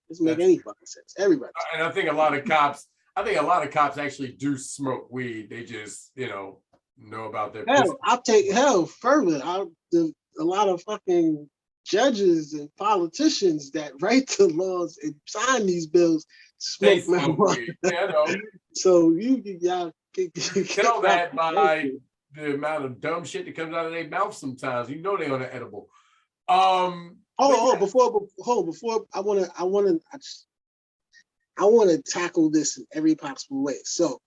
Doesn't make That's any fucking sense. Everybody. and I think a lot of cops. I think a lot of cops actually do smoke weed. They just know about their business. Hell, I'll take hell further. A lot of fucking judges and politicians that write the laws and sign these bills They smoke smoke marijuana. weed. Yeah, I know. So y'all Tell that by the amount of dumb shit that comes out of their mouth sometimes. You know they on the edible. Before I want to tackle this in every possible way. So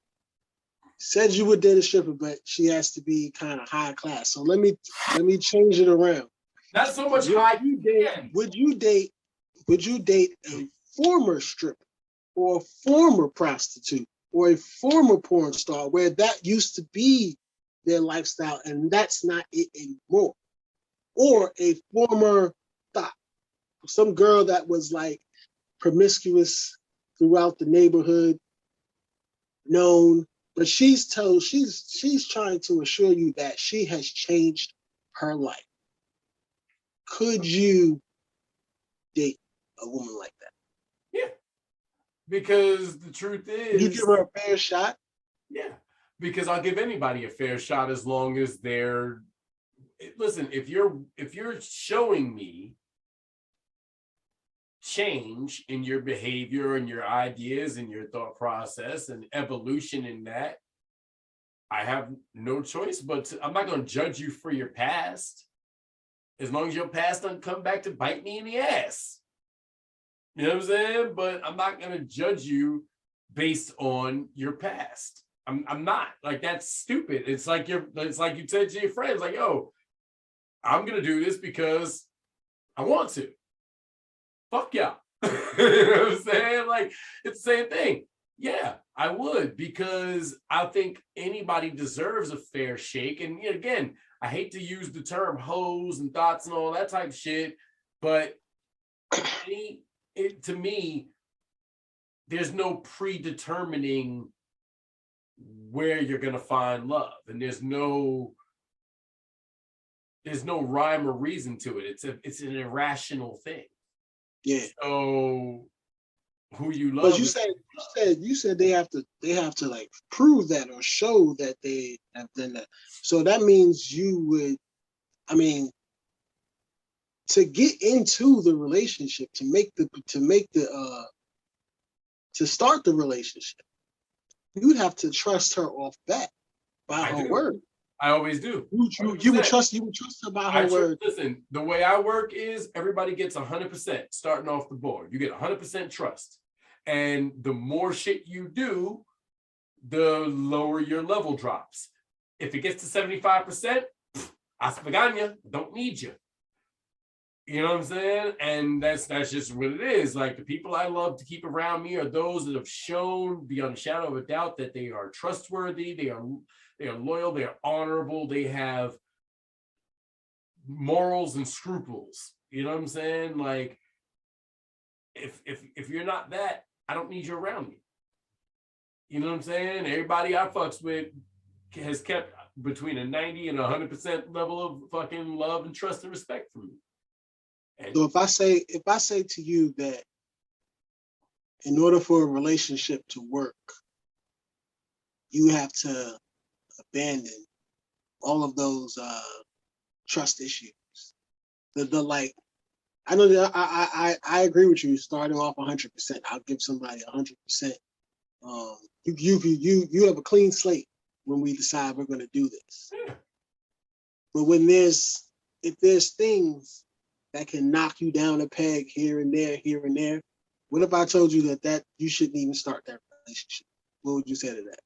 said you would date a stripper, but she has to be kind of high class. So let me change it around. Not so much Would high. you date a former stripper or a former prostitute or a former porn star where that used to be their lifestyle and that's not it anymore? Or a former thought, some girl that was like promiscuous throughout the neighborhood, known, but she's trying to assure you that she has changed her life. Could you date a woman like that? Yeah, because the truth is, Would you give her a fair shot? Yeah, because I'll give anybody a fair shot as long as they're. Listen, if you're showing me change in your behavior and your ideas and your thought process and evolution in that, I have no choice but I'm not going to judge you for your past as long as your past doesn't come back to bite me in the ass. You know what I'm saying? But I'm not going to judge you based on your past. I'm not. Like, that's stupid. It's like you said to your friends, like, yo, I'm going to do this because I want to. Fuck yeah. You know what I'm saying? Like, it's the same thing. Yeah, I would, because I think anybody deserves a fair shake. And again, I hate to use the term hoes and thoughts and all that type of shit, but to me, there's no predetermining where you're going to find love, and there's no rhyme or reason to it. It's an irrational thing. Yeah. So who you love? But you said they have to like prove that or show that they have done that. So that means you would, I mean, to get into the relationship, to start the relationship, you'd have to trust her off bat by her word. I always do. You would trust her by her word. Listen, the way I work is everybody gets 100% starting off the board. You get 100% trust. And the more shit you do, the lower your level drops. If it gets to 75%, aspaganya, don't need you. You know what I'm saying? And that's just what it is. Like, the people I love to keep around me are those that have shown beyond a shadow of a doubt that they are trustworthy, they are loyal, they are honorable, they have morals and scruples. You know what I'm saying? Like, if you're not that, I don't need you around me. You know what I'm saying? Everybody I fucks with has kept between a 90 and 100% level of fucking love and trust and respect from me. And so if I say to you that in order for a relationship to work, you have to abandon all of those trust issues. The like, I know that I agree with you. Starting off 100%, I'll give somebody 100%. You have a clean slate when we decide we're going to do this. yeah. But if there's things that can knock you down a peg here and there, what if I told you that you shouldn't even start that relationship? What would you say to that?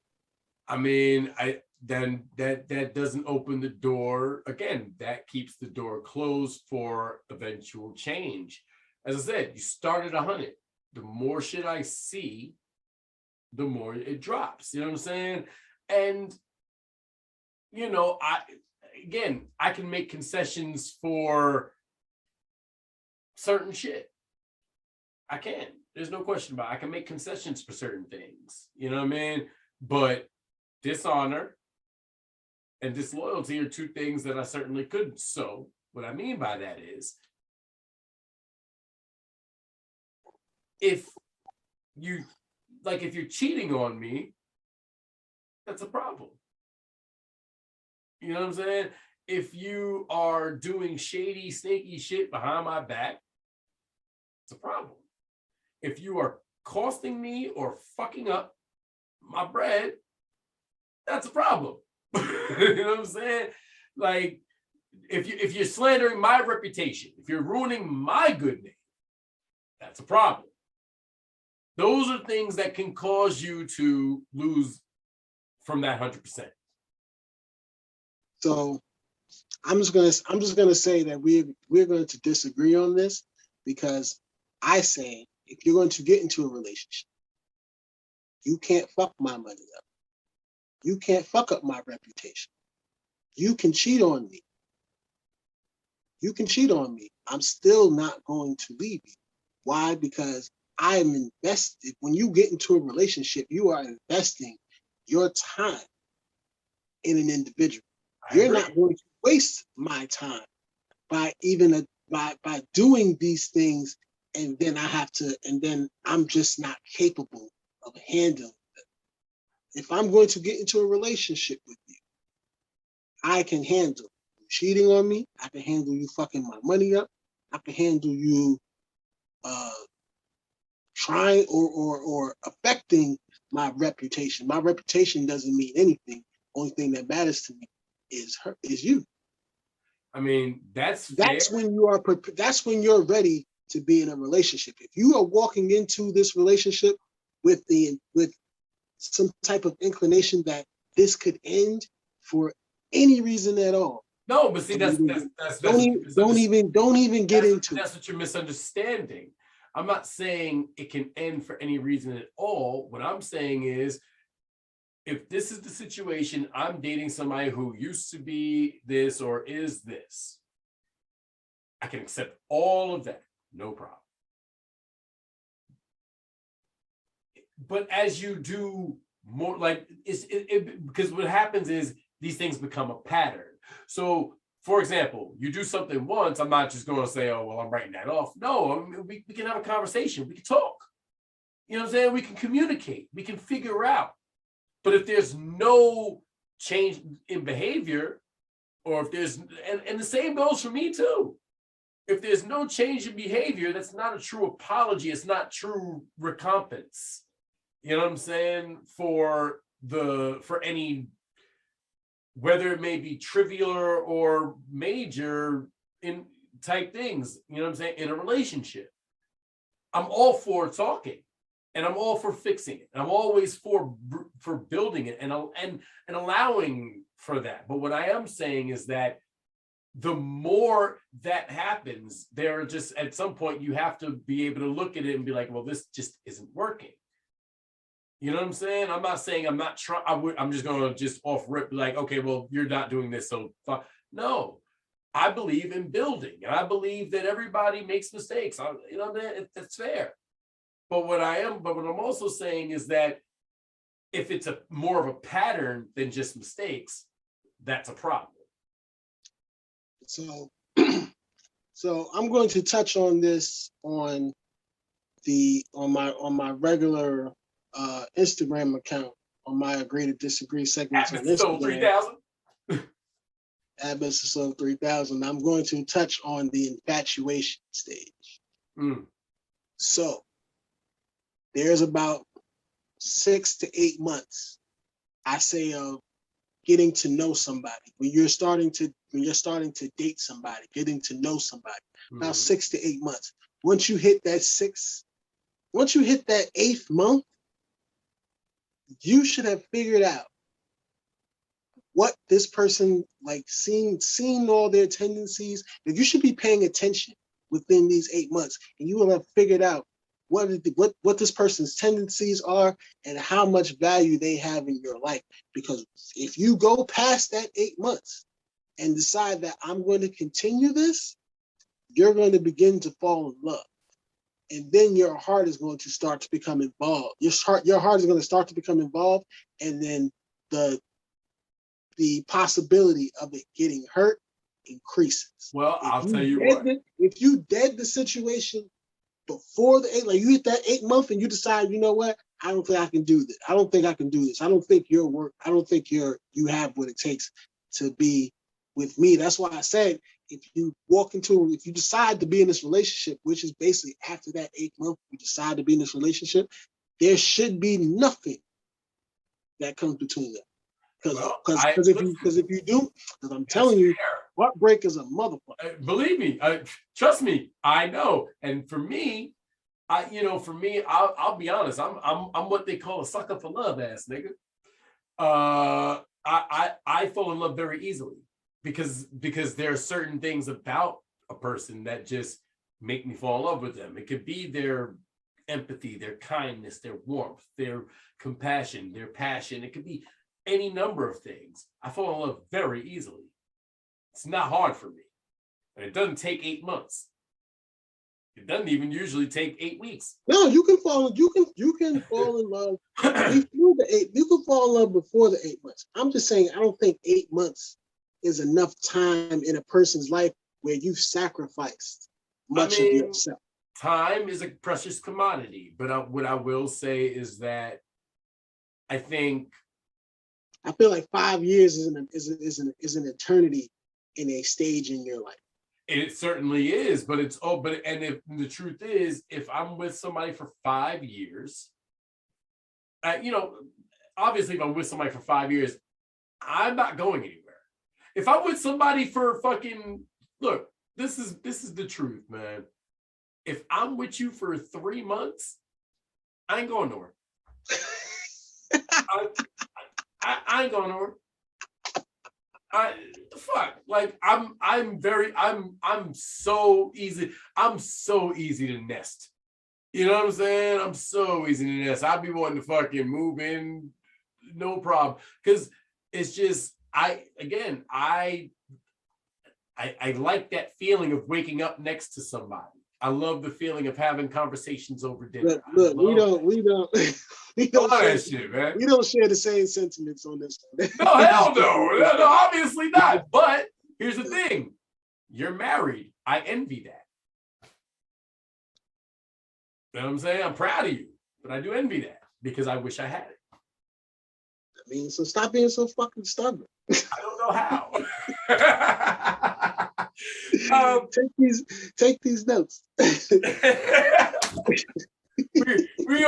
I mean, then that doesn't open the door. Again, that keeps the door closed for eventual change. As I said, you start at 100. The more shit I see, the more it drops. You know what I'm saying? And you know, I can make concessions for certain shit. I can. There's no question about it. I can make concessions for certain things. You know what I mean? But dishonor and disloyalty are two things that I certainly couldn't. So what I mean by that is, if you're cheating on me, that's a problem. You know what I'm saying? If you are doing shady, snaky shit behind my back, it's a problem. If you are costing me or fucking up my bread, that's a problem. You know what I'm saying? Like, if you're slandering my reputation, if you're ruining my good name, that's a problem. Those are things that can cause you to lose from that 100%. So I'm just gonna say that we're going to disagree on this, because I say if you're going to get into a relationship, you can't fuck my money up. You can't fuck up my reputation. You can cheat on me. You can cheat on me. I'm still not going to leave you. Why? Because I'm invested. When you get into a relationship, you are investing your time in an individual. You're not going to waste my time by doing these things, and then I'm just not capable of handling them. If I'm going to get into a relationship with you, I can handle you cheating on me. I can handle you fucking my money up. I can handle you trying or affecting my reputation. My reputation doesn't mean anything. Only thing that matters to me is you. I mean, that's fair. That's when you're ready to be in a relationship. If you are walking into this relationship with some type of inclination that this could end for any reason at all. No, but see, don't even get into it. That's what you're misunderstanding. I'm not saying it can end for any reason at all. What I'm saying is, if this is the situation, I'm dating somebody who used to be this or is this, I can accept all of that, no problem. But as you do more, like, because what happens is these things become a pattern. So, for example, you do something once, I'm not just going to say, oh, well, I'm writing that off. No, I mean, we can have a conversation. We can talk. You know what I'm saying? We can communicate. We can figure out. But if there's no change in behavior, or if there's, and the same goes for me too. If there's no change in behavior, that's not a true apology. It's not true recompense. You know what I'm saying? For any, whether it may be trivial or major in type things, you know what I'm saying? In a relationship, I'm all for talking. And I'm all for fixing it. And I'm always for building it and allowing for that. But what I am saying is that the more that happens, there are just, at some point, you have to be able to look at it and be like, well, this just isn't working. You know what I'm saying? I'm not saying I'm not trying. I'm just going to just off rip, like, okay, well, you're not doing this. So no, I believe in building. And I believe that everybody makes mistakes. You know, it's fair. But what I'm also saying is that if it's more of a pattern than just mistakes, that's a problem. So, so I'm going to touch on this on my regular Instagram account, on my Agree to Disagree segments on Instagram. 3000. At Mr. 3000. I'm going to touch on the infatuation stage. So there's about 6 to 8 months, I say, of getting to know somebody. When you're starting to date somebody, getting to know somebody, about 6 to 8 months. Once you hit that 8th month, you should have figured out what this person like, seeing all their tendencies. If you should be paying attention within these 8 months, and you will have figured out what this person's tendencies are and how much value they have in your life. Because if you go past that 8 months and decide that I'm going to continue this, you're going to begin to fall in love. And then your heart is going to start to become involved. Your heart is going to start to become involved, and then the possibility of it getting hurt increases. Well, I'll tell you what. If you dead the situation before the 8, like you hit that 8 month and you decide, you know what, I don't think I can do this. I don't think I can do this. I don't think you have what it takes to be with me. That's why I said, if you decide to be in this relationship, which is basically after that 8 month, you decide to be in this relationship, there should be nothing that comes between them. Because if you do, because I'm telling you, heartbreak is a motherfucker. Believe me, trust me, I know. And for me, I'll be honest. I'm what they call a sucker for love ass nigga. I fall in love very easily because there are certain things about a person that just make me fall in love with them. It could be their empathy, their kindness, their warmth, their compassion, their passion. It could be any number of things. I fall in love very easily. It's not hard for me. And it doesn't take 8 months. It doesn't even usually take 8 weeks. No, you can fall in love before the 8. You can fall in love before the 8 months. I'm just saying, I don't think 8 months is enough time in a person's life where you've sacrificed much of yourself. Time is a precious commodity, but what I will say is that I feel like 5 years is an eternity in a stage in your life. It certainly is, but if the truth is, if I'm with somebody for 5 years, obviously if I'm with somebody for 5 years, I'm not going anywhere. If I'm with somebody for look, this is the truth, man. If I'm with you for 3 months, I ain't going nowhere. I ain't going nowhere. Like I'm so easy. I'm so easy to nest. You know what I'm saying? I'm so easy to nest. I'd be wanting to fucking move in, no problem. Because it's just I like that feeling of waking up next to somebody. I love the feeling of having conversations over dinner. Look, we don't share that shit, man. We don't share the same sentiments on this one. No, hell no, obviously not. But here's the thing: you're married. I envy that. You know what I'm saying? I'm proud of you, but I do envy that because I wish I had it. I mean, so stop being so fucking stubborn. I don't know how. Take these notes. we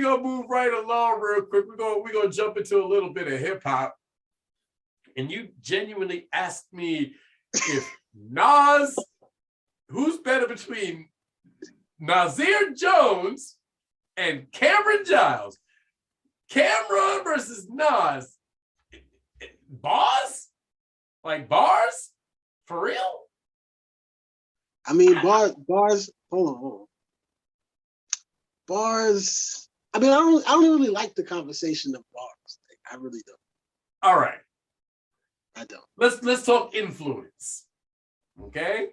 gonna move right along real quick. We're gonna jump into a little bit of hip hop. And you genuinely asked me if Nas, who's better between Nasir Jones and Camron Giles? Camron versus Nas. Bars? Like bars? For real? I mean, bars. Hold on. Bars. I mean, I don't really like the conversation of bars. I really don't. All right. I don't. Let's talk influence. Okay.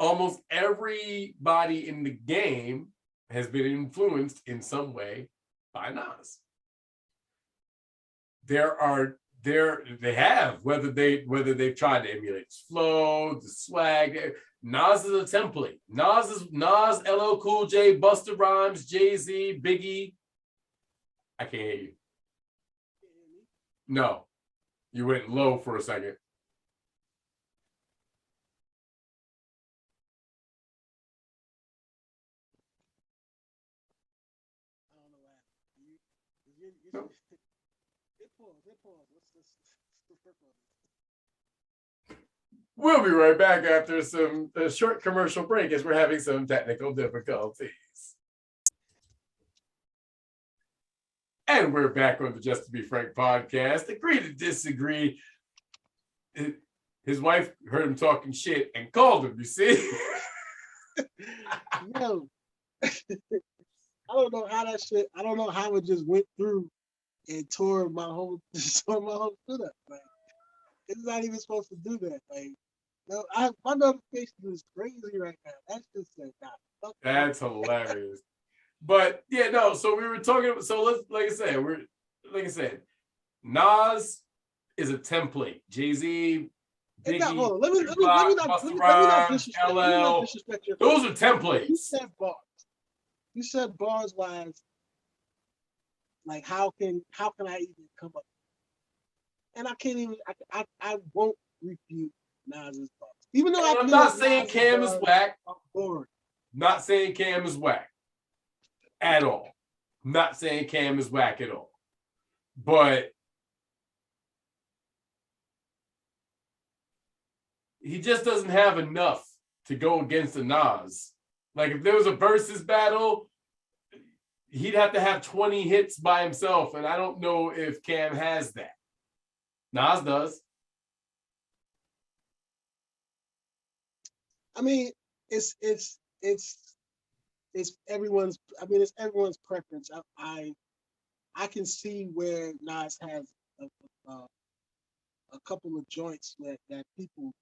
Almost everybody in the game has been influenced in some way by Nas. They have, whether they've tried to emulate his flow, the swag. Nas is a template. Nas, LL Cool J, Busta Rhymes, Jay-Z, Biggie. I can't hear you. No, you went low for a second. I don't know what happened. Hit pause. We'll be right back after a short commercial break as we're having some technical difficulties. And we're back on the Just to Be Frank podcast. Agree to disagree. His wife heard him talking shit and called him, you see? Yo, I don't know how that shit, I don't know how it just went through and tore my whole shit up. Like, it's not even supposed to do that. Like, no, my notification is crazy right now. That's just said, nah, That's hilarious. But yeah, no, so we were talking about, so let's, like I said, Nas is a template. Jay-Z, Biggie, hold on. Let me not disrespect. LL, let me not disrespect your those are templates. You said bars. You said bars wise. Like how can I even come up? And I can't even. I won't refute Nas's bars. Even though I'm not saying Cam is whack. Boring. Not saying Cam is whack at all. Not saying Cam is whack at all. But he just doesn't have enough to go against a Nas. Like if there was a versus battle, he'd have to have 20 hits by himself, and I don't know if Cam has that. Nas does. I mean, it's everyone's. I mean, it's everyone's preference. I can see where Nas has a couple of joints that people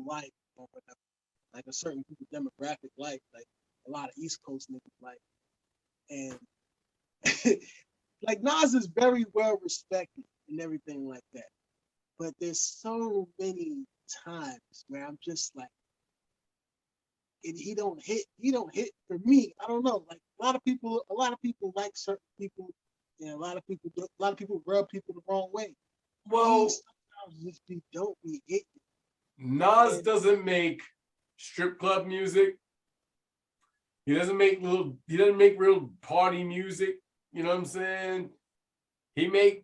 like, or whatever, like a certain people demographic like a lot of East Coast niggas like, and like Nas is very well respected and everything like that. But there's so many times where I'm just like, he don't hit for me. I don't know. Like a lot of people like certain people, and a lot of people rub people the wrong way. Well, sometimes just don't be hitting. Nas doesn't make strip club music. He doesn't make real party music. You know what I'm saying? He make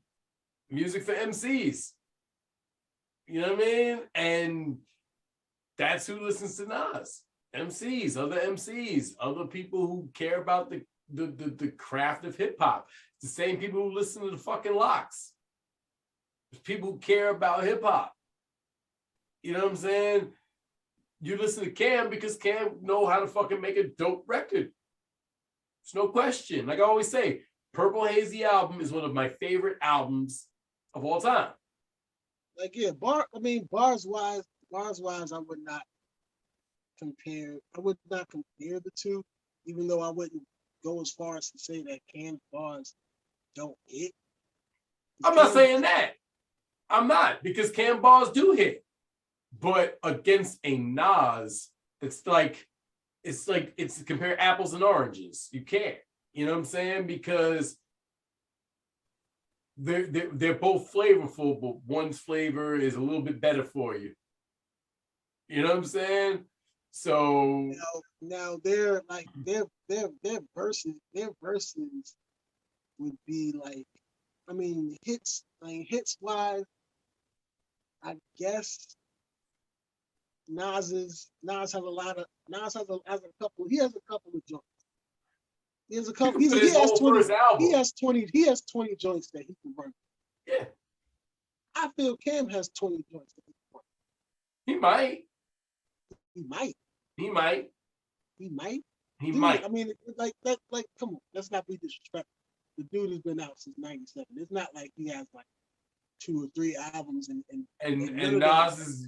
music for MCs. You know what I mean? And that's who listens to Nas. MCs, other people who care about the craft of hip hop. It's the same people who listen to the fucking Locks. There's people who care about hip hop. You know what I'm saying? You listen to Cam because Cam know how to fucking make a dope record. There's no question. Like I always say, Purple Hazy album is one of my favorite albums of all time. Like yeah, bars wise, I would not compare the two, even though I wouldn't go as far as to say that Cam's bars don't hit. I'm not saying that. I'm not, because Cam bars do hit. But against a Nas, it's compare apples and oranges. You can't. You know what I'm saying? Because they're both flavorful, but one's flavor is a little bit better for you. You know what I'm saying? So now their verses would be like, I mean, hits wise, I guess Nas has a couple of joints. He has 20 joints that he can run. Yeah. I feel Cam has 20 joints that he can run. He might. I mean, like that. Like, come on, let's not be disrespectful. The dude has been out since '97. It's not like he has like 2 or 3 albums and Nas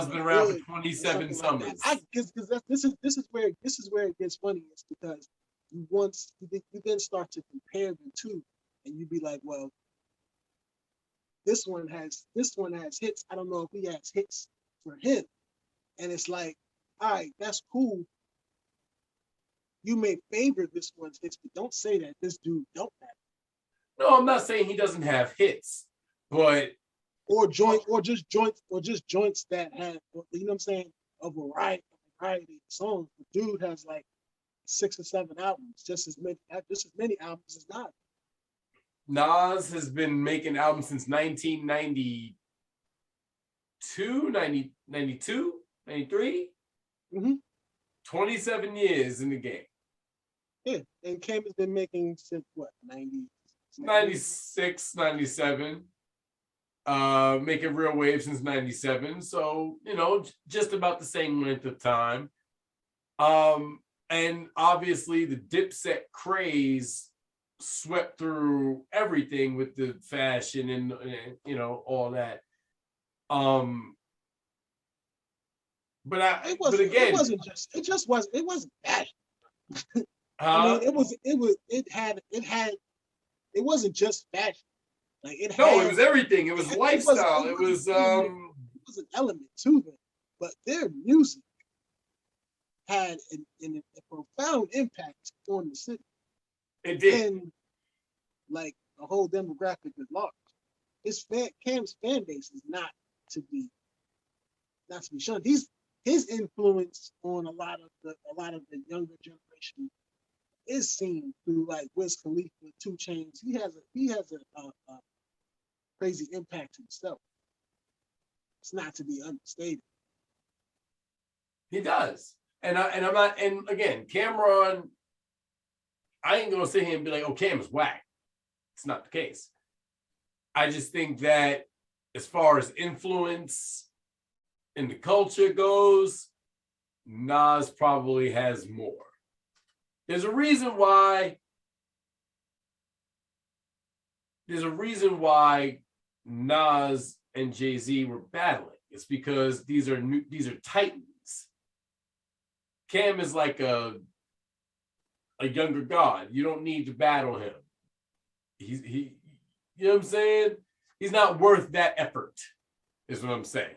been around for 27 summers. Like because this is where it gets funny. Is because you then start to compare the two, and you be like, well, this one has hits. I don't know if he has hits for him, and it's like, all right, that's cool. You may favor this one's hits, but don't say that this dude don't have it. No, I'm not saying he doesn't have hits, but just joints that have, you know what I'm saying, a variety of songs. The dude has like 6 or 7 albums, just as many albums as Nas. Nas has been making albums since 1992, 93. Mm-hmm. 27 years in the game. Yeah, and Cam has been making since what, 90? 96, 97. Making real waves since 97. So, you know, just about the same length of time. And obviously the Dipset craze swept through everything with the fashion and you know, all that. But it wasn't fashion. I mean, it wasn't just fashion. Like it was everything. It was lifestyle. It was an element to them, but their music had a profound impact on the city. It did. And like a whole demographic at large. Cam's fan base is not to be shunned. His influence on a lot of the younger generation is seen through like Wiz Khalifa, 2 Chainz. He has a crazy impact himself. It's not to be understated. He does. And I'm not, and again, Camron, I ain't gonna sit here and be like, oh, Cam is whack. It's not the case. I just think that as far as influence in the culture goes, Nas probably has more. There's a reason why Nas and Jay-Z were battling. It's because these are titans. Cam is like a younger god. You don't need to battle him. He you know what I'm saying? He's not worth that effort, is what I'm saying.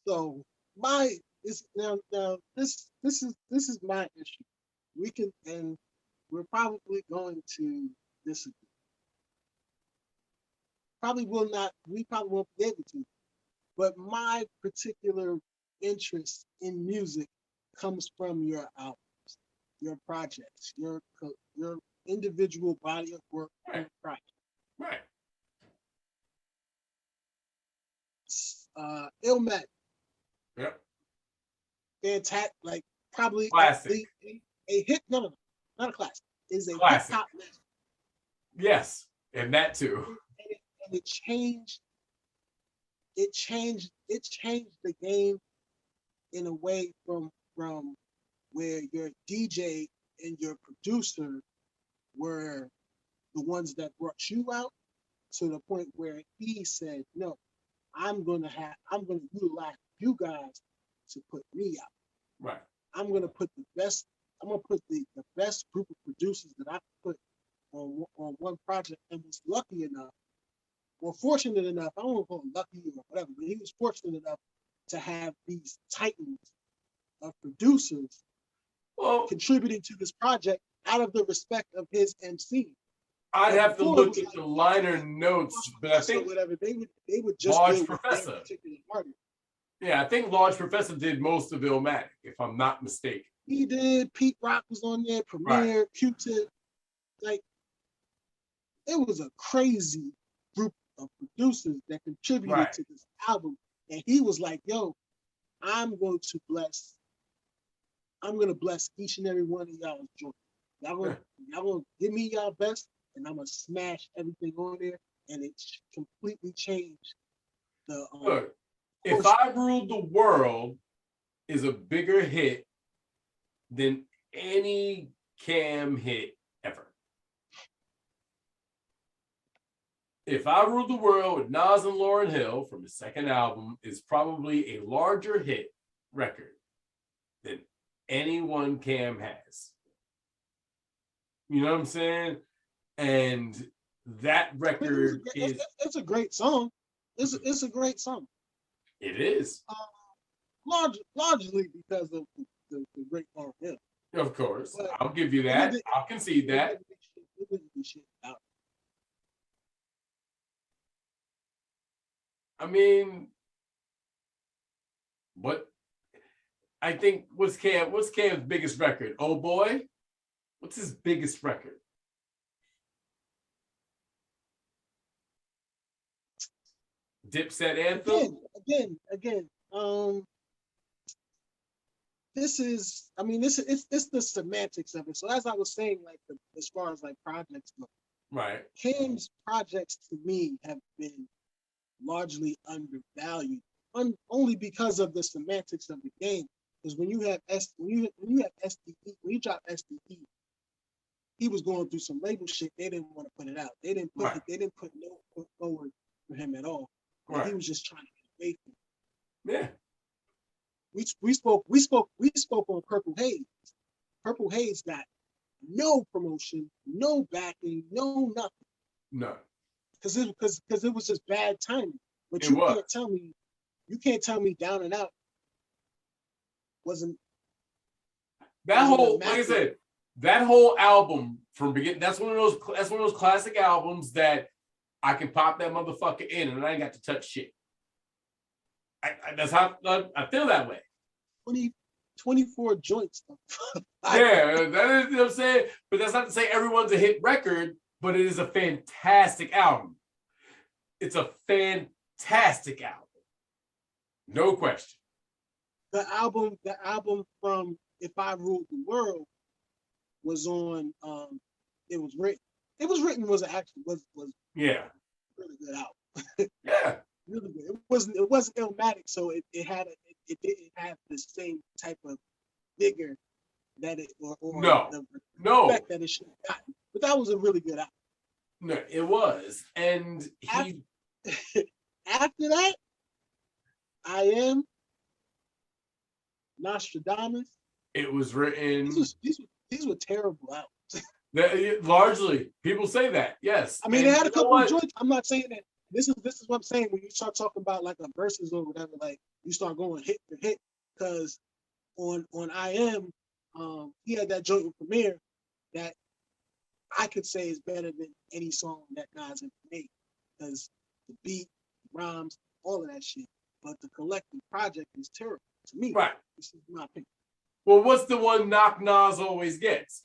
So this is my issue. We're probably going to disagree. We probably won't be able to. But my particular interest in music comes from your albums, your projects, your individual body of work and project. Right. Illmatic. Yep. Fantastic, like probably classic. A hit. No, not a classic. Is a hip hop legend. Yes, and that too. And it changed the game in a way from where your DJ and your producer were the ones that brought you out to the point where he said, no, I'm gonna utilize you guys to put me out. Right. I'm gonna put the best group of producers that I could put on one project, and was lucky enough, or fortunate enough, I won't call him lucky or whatever, but he was fortunate enough to have these titans of producers contributing to this project out of the respect of his MC. I'd have to look at the liner notes, but I think whatever they would just Large Professor. Yeah, I think Large Professor did most of Illmatic, if I'm not mistaken. He did. Pete Rock was on there. Premier, right. Q-Tip. Like, it was a crazy group of producers that contributed to this album, and he was like, "Yo, I'm going to bless each and every one of y'all's joints. Y'all gonna give me y'all best, and I'm gonna smash everything on there." And it completely changed the. Look, If I Ruled the World is a bigger hit than any Cam hit ever. If I Ruled the World with Nas and Lauryn Hill from his second album is probably a larger hit record than any one Cam has. You know what I'm saying? And that record it's a great song. It's a great song. It is. Largely because of the great Lauryn Hill. Of course. But I'll give you that. I'll concede that. It wouldn't be shit out. I mean, what I think what's Cam's biggest record? Oh boy, what's his biggest record? Dipset Anthem. Again. this is, I mean, it's the semantics of it. So as I was saying, like as far as like projects go, Right. Cam's projects to me have been largely undervalued, only because of the semantics of the game. Because when you have when you have SDE, when you drop SDE, he was going through some label shit. They didn't want to put it out. They didn't put they didn't put no foot forward for him at all. Like, he was just trying to get away from it. Yeah. We spoke on Purple Haze. Purple Haze got no promotion, no backing, no nothing. No. Because it was just bad timing. But It was. You can't tell me Down and Out wasn't that whole, like I said, that whole album from beginning. That's one of those classic albums that I can pop that motherfucker in and I ain't got to touch shit. That's how I feel that way. 24 joints. Yeah, that is, you know what I'm saying? But that's not to say everyone's a hit record, but it is a fantastic album. It's a fantastic album. No question. The album from If I Ruled the World was on, it was written was Yeah. really good album. Yeah. Really good. It wasn't Illmatic, so it didn't have the same type of vigor that it or the respect that it should have gotten. But that was a really good album. No, it was. And after that, I Am, Nostradamus. It was written. These were terrible albums. Largely, people say that. Yes. I mean, they had a couple of joints. I'm not saying that. This is what I'm saying. When you start talking about like a verses or whatever, like you start going hit for hit. Because on I Am, he had that joint with Premier that I could say is better than any song that Nas ever made. Because the beat, rhymes, all of that shit. But the collective project is terrible to me. Right. This is my opinion. Well, what's the one knock Nas always gets?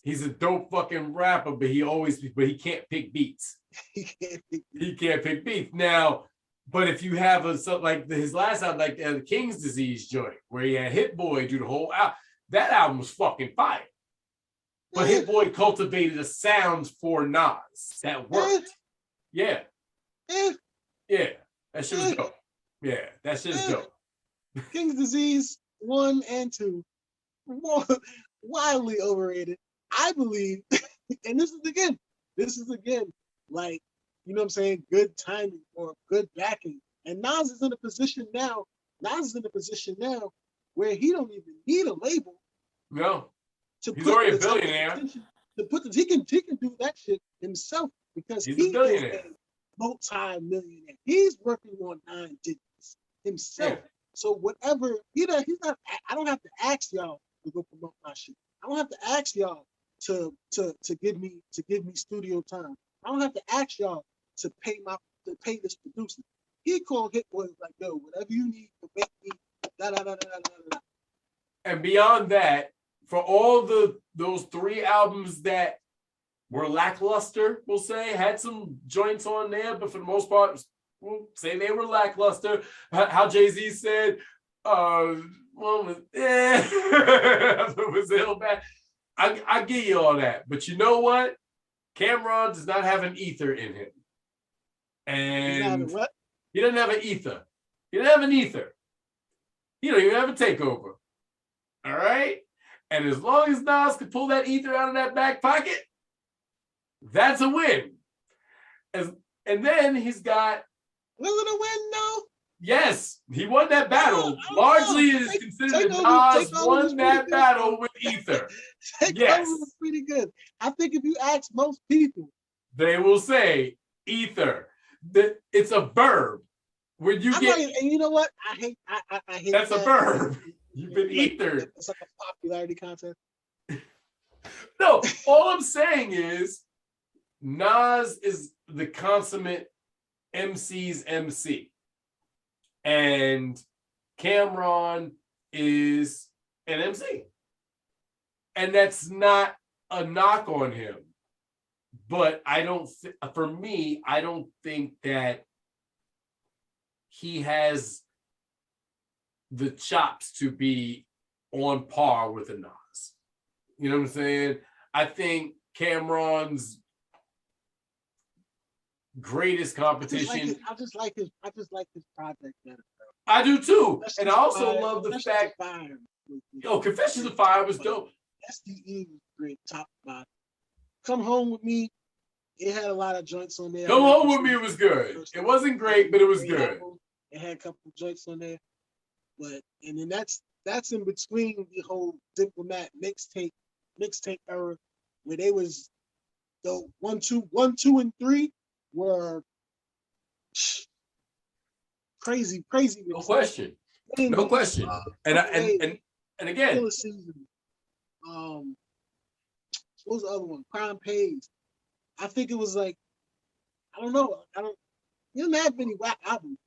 He's a dope fucking rapper, but he can't pick beats. He can't pick beats. Now, but if you have like his last album, like the King's Disease joint, where he had Hit Boy do the whole album, that album was fucking fire. But Hit Boy cultivated a sound for Nas that worked. Yeah. Yeah. That shit was dope. Yeah, that shit is dope. King's Disease 1 and 2, wildly overrated. I believe, and this is again, like, you know what I'm saying, good timing or good backing. And Nas is in a position now where he don't even need a label. No. He's already a billionaire. He can do that shit himself because he's a billionaire. Multi-millionaire. He's working on 9 digits himself. Yeah. So whatever, he's not, I don't have to ask y'all to go promote my shit. I don't have to ask y'all to give me studio time. I don't have to ask y'all to pay this producer. He called Hit Boy like, yo, whatever you need to make me da da da da da da. And beyond that, for all those 3 albums that were lackluster, we'll say, had some joints on there, but for the most part, we'll say they were lackluster. How Jay-Z said, one was, it was ill bad. I give you all that. But you know what? Camron does not have an ether in him. And he doesn't have an ether. He doesn't have an ether. He don't even have a takeover. All right? And as long as Nas can pull that ether out of that back pocket, that's a win. And then he's got... Was it a win, though? Yes, he won that battle. Largely, it is considered that Nas won that battle with ether. Yes. Was pretty good. I think if you ask most people, they will say ether. It's a verb. When you and you know what? I hate that's that. A verb. You've been ethered. It's like a popularity contest. No, all I'm saying is Nas is the consummate MC's MC. And Camron is an MC. And that's not a knock on him. But for me, I don't think that he has the chops to be on par with a Nas. You know what I'm saying? I think Camron's greatest competition. I just like his project better. I do too. And I also love the fact. Confessions of Fire was dope. SDE was great, top to bottom. Come Home With Me, it had a lot of joints on there. Come Home With Me was good. It wasn't great, but it was good. It had a couple of joints on there. And then that's in between the whole Diplomat mixtape era, where they was the 1, 2, 1, 2, and 3 were crazy. No question. No question. And again, what was the other one? Crime Pays. I think it was like, I don't know. He doesn't have any whack albums.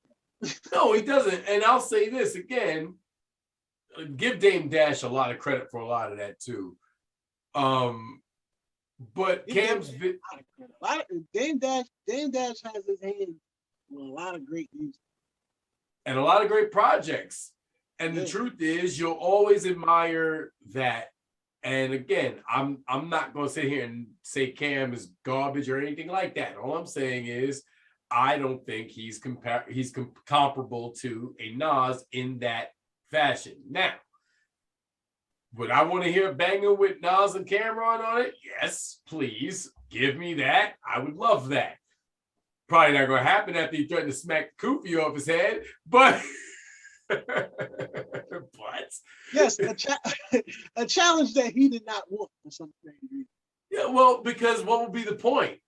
No, he doesn't. And I'll say this again, give Dame Dash a lot of credit for a lot of that too. But Cam's Dame Dash has his hands on a lot of great music. And a lot of great projects. And the truth is, you'll always admire that. And again, I'm not going to sit here and say Cam is garbage or anything like that. All I'm saying is, I don't think he's comparable to a Nas in that fashion. Now, would I want to hear Banger with Nas and Camron on it? Yes, please. Give me that. I would love that. Probably not going to happen after he threatened to smack the kufi off his head, but... yes, a challenge that he did not want for some reason. Yeah, well, because what would be the point?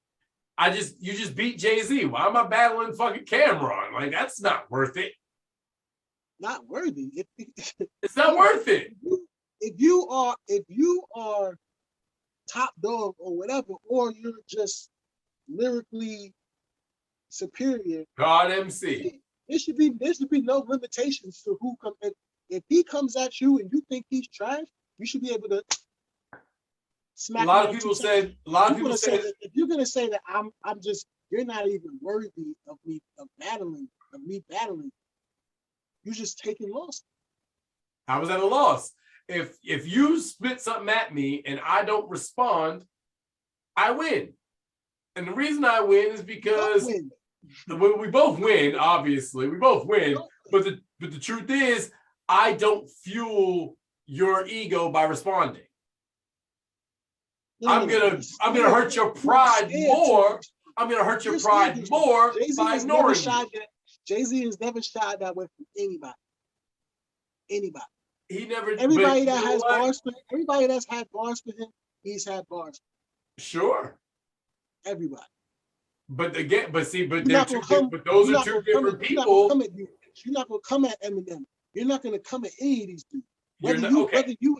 You just beat Jay-Z. Why am I battling fucking Camron? Like, that's not worth it. Not worthy. It's not worth it. If you are top dog or whatever, or you're just lyrically superior, God MC. There should be no limitations to who come. If he comes at you and you think he's trash, you should be able to smack him. A lot of people said if you're gonna say that you're not even worthy of me battling. You're just taking loss. How was that a loss? If you spit something at me and I don't respond, I win. And the reason I win is because we both win, obviously. We both win. But the truth is, I don't fuel your ego by responding. I'm gonna hurt your pride more. I'm gonna hurt your pride more by ignoring you. Jay-Z has never shied that way from anybody. Anybody. He never. Everybody that has bars for him, everybody that's had bars for him, he's had bars. Sure. Everybody. But again, but those are two different people. You're not gonna come at Eminem. You're not gonna come at any of these dudes. Whether you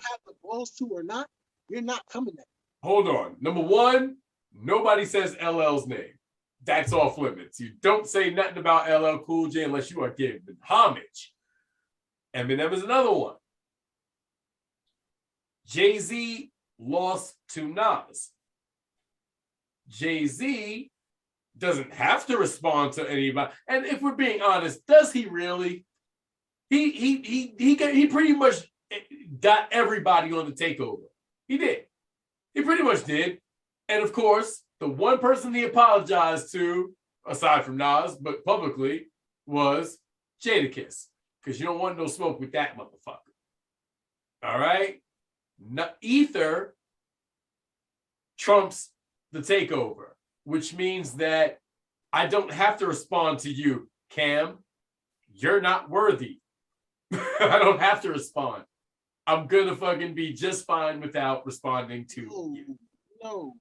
have the balls to or not, you're not coming at them. Hold on. Number one, nobody says LL's name. That's off limits. You don't say nothing about LL Cool J unless you are giving homage. Eminem is another one. Jay-Z lost to Nas. Jay-Z doesn't have to respond to anybody. And if we're being honest, does he really? He pretty much got everybody on the takeover. He did. He pretty much did. And of course, the one person he apologized to, aside from Nas, but publicly, was Jadakiss. Because you don't want no smoke with that motherfucker. All right? Ether trumps the takeover, which means that I don't have to respond to you, Cam. You're not worthy. I don't have to respond. I'm gonna fucking be just fine without responding to you. No.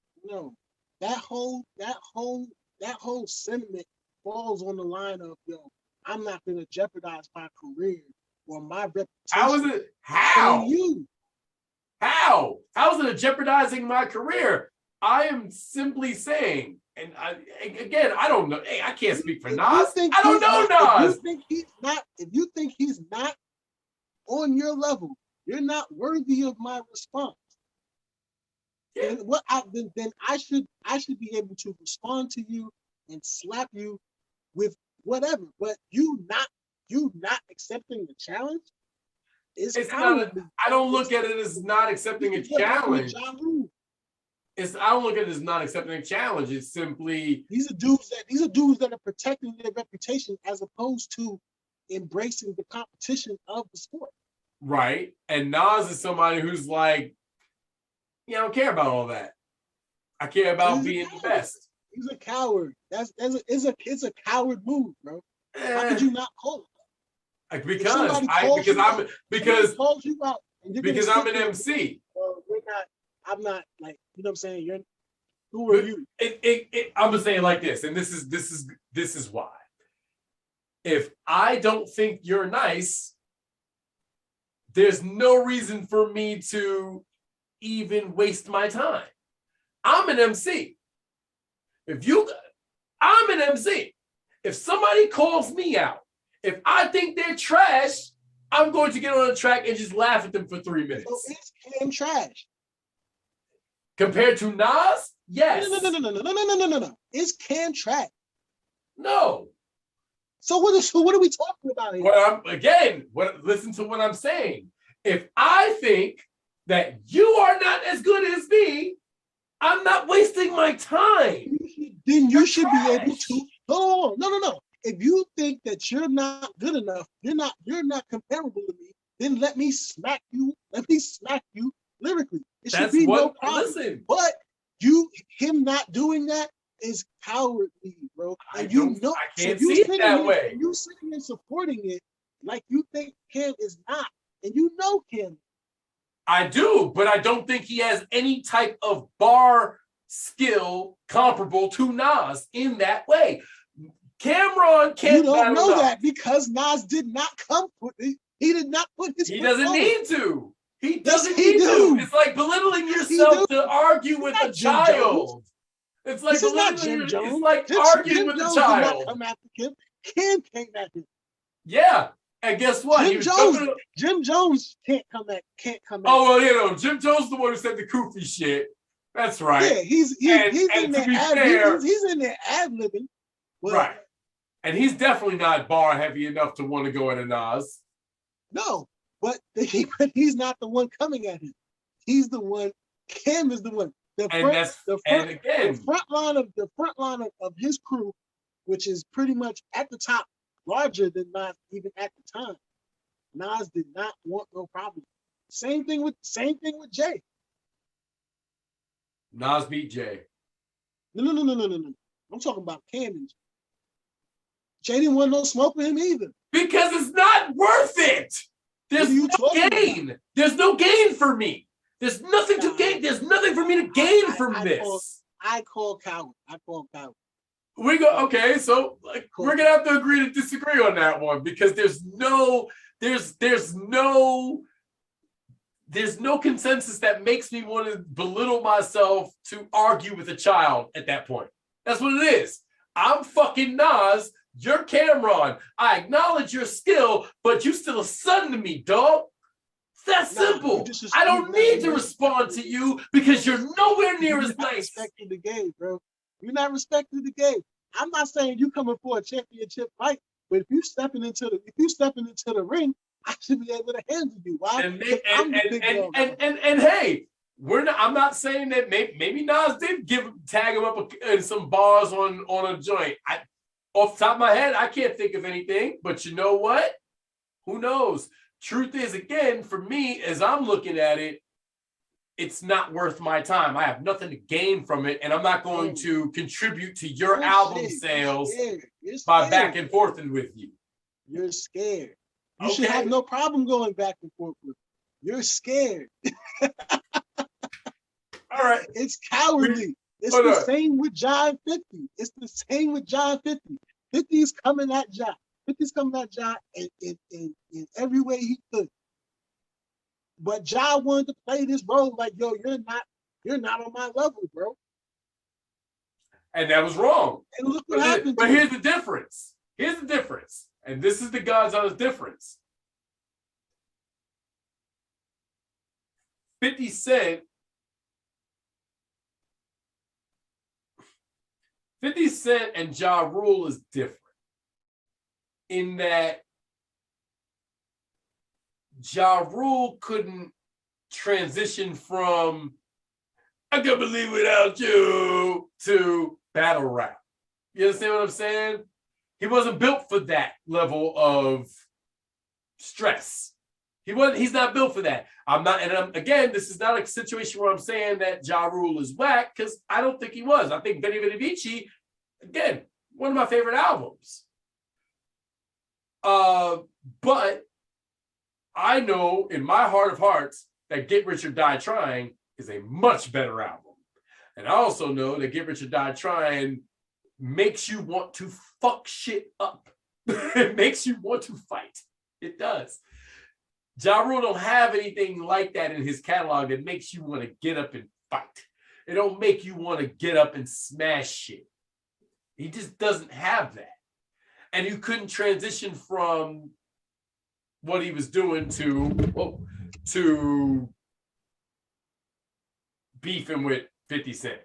That whole sentiment falls on the line of, yo, I'm not gonna jeopardize my career or my reputation. How is it? How? You. How? How is it jeopardizing my career? I am simply saying, and I don't know. Hey, I can't speak for Nas. I don't know Nas. If you think he's not on your level, you're not worthy of my response. Yeah. And then I should be able to respond to you and slap you with whatever. But you not accepting the challenge. It's not. I don't look at it as not accepting a challenge. I don't look at it as not accepting a challenge. It's simply these are dudes that are protecting their reputation as opposed to embracing the competition of the sport. Right. And Nas is somebody who's like, I don't care about all that. I care about being the best. He's a coward. It's a coward move, bro. How could you not call it? Because I'm an MC. Well, I'm not like, you know what I'm saying? Who are you? I'm just saying like this, and this is why. If I don't think you're nice, there's no reason for me to even waste my time. I'm an MC. I'm an MC. If somebody calls me out, if I think they're trash, I'm going to get on the track and just laugh at them for 3 minutes. So is Cam trash? Compared to Nas? Yes. No. Is Cam trash? No. So what are we talking about here? Listen to what I'm saying. If I think that you are not as good as me, I'm not wasting my time. Then you should be able to. No. If you think that you're not good enough, you're not comparable to me, then let me smack you lyrically. It should be no problem. Listen. But him not doing that is cowardly, bro. And I can't see it that way. You sitting and supporting it like you think Cam is not, and you know Cam. I do, but I don't think he has any type of bar skill comparable to Nas in that way. Camron can't. You don't know that because Nas did not come put. He did not put his. He doesn't need to. He doesn't need to. It's like belittling yourself to argue with a child. It's like arguing with a child. Did not come after Kim. Kim came at him. Yeah, and guess what? Jim Jones can't come at. Oh well, Jim Jones is the one who said the Koofy shit. That's right. Yeah, he's in there ad-libbing. Right. And he's definitely not bar heavy enough to want to go into Nas. No, but he's not the one coming at him. He's the one. Cam is the one. The front line of his crew, which is pretty much at the top, larger than Nas even at the time. Nas did not want no problem. Same thing with Jay. Nas beat Jay. No. I'm talking about Cam and Jay. Jay didn't want no smoke with him either. Because it's not worth it. There's no gain. About? There's no gain for me. There's nothing to gain. There's nothing for me to gain from this. I call coward. We go, okay, so we're gonna have to agree to disagree on that one because there's no consensus that makes me want to belittle myself to argue with a child at that point. That's what it is. I'm fucking Nas. You're Camron. I acknowledge your skill, but you still a son to me, dog. It's that simple. I don't need to respond to you because you're nowhere near as nice. Respecting the game, bro. You're not respecting the game. I'm not saying you coming for a championship fight, but if you stepping into the ring, I should be able to handle you. Why? And hey, I'm not saying that maybe Nas did tag him up in some bars on a joint. Off the top of my head, I can't think of anything, but you know what? Who knows? Truth is, again, for me, as I'm looking at it, it's not worth my time. I have nothing to gain from it, and I'm not going to contribute to your album sales by back and forthing with you. You're scared. You should have no problem going back and forth with you. You're scared. All right. It's cowardly. It's the same with John 50. It's the same with John 50. 50 is coming at John. 50's coming at John in every way he could. But John wanted to play this role like, yo, you're not on my level, bro. And that was wrong. And look what happened. But here's the difference. Here's the difference. And this is the God's honest difference. 50 Cent 50 Cent and Ja Rule is different in that Ja Rule couldn't transition from I can't believe without you to battle rap. You understand what I'm saying? He wasn't built for that level of stress. He's not built for that. Again, this is not a situation where I'm saying that Ja Rule is whack, because I don't think he was. I think Veni Vidi Vici, again, one of my favorite albums. But I know in my heart of hearts that Get Rich or Die Trying is a much better album. And I also know that Get Rich or Die Trying makes you want to fuck shit up. It makes you want to fight. It does. Ja Rule don't have anything like that in his catalog that makes you want to get up and fight. It don't make you want to get up and smash shit. He just doesn't have that. And you couldn't transition from what he was doing to beefing with 50 Cent.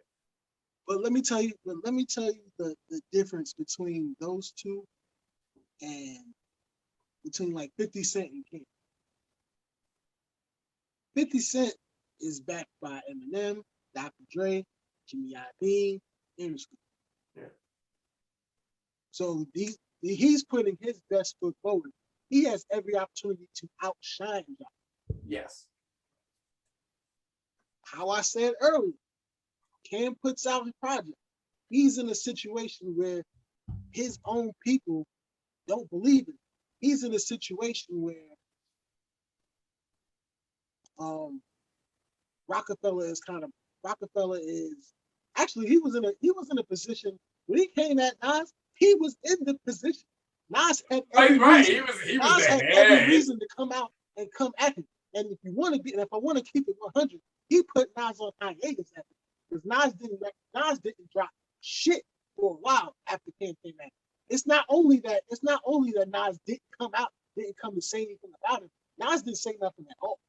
But let me tell you the difference between those two and between like 50 Cent and King. 50 Cent is backed by Eminem, Dr. Dre, Jimmy Iovine, and yeah. So he's putting his best foot forward. He has every opportunity to outshine y'all. Yes. How I said earlier, Cam puts out his project. He's in a situation where his own people don't believe it. He's in a situation where Rockefeller is actually he was in a position when he came at Nas, he was in the position. Nas had every reason. Nas had every reason to come out and come at him. And if I want to keep it 100, he put Nas on hiatus at him. Because Nas didn't drop shit for a while after Cam came at him. It's not only that Nas didn't come to say anything about him. Nas didn't say nothing at all.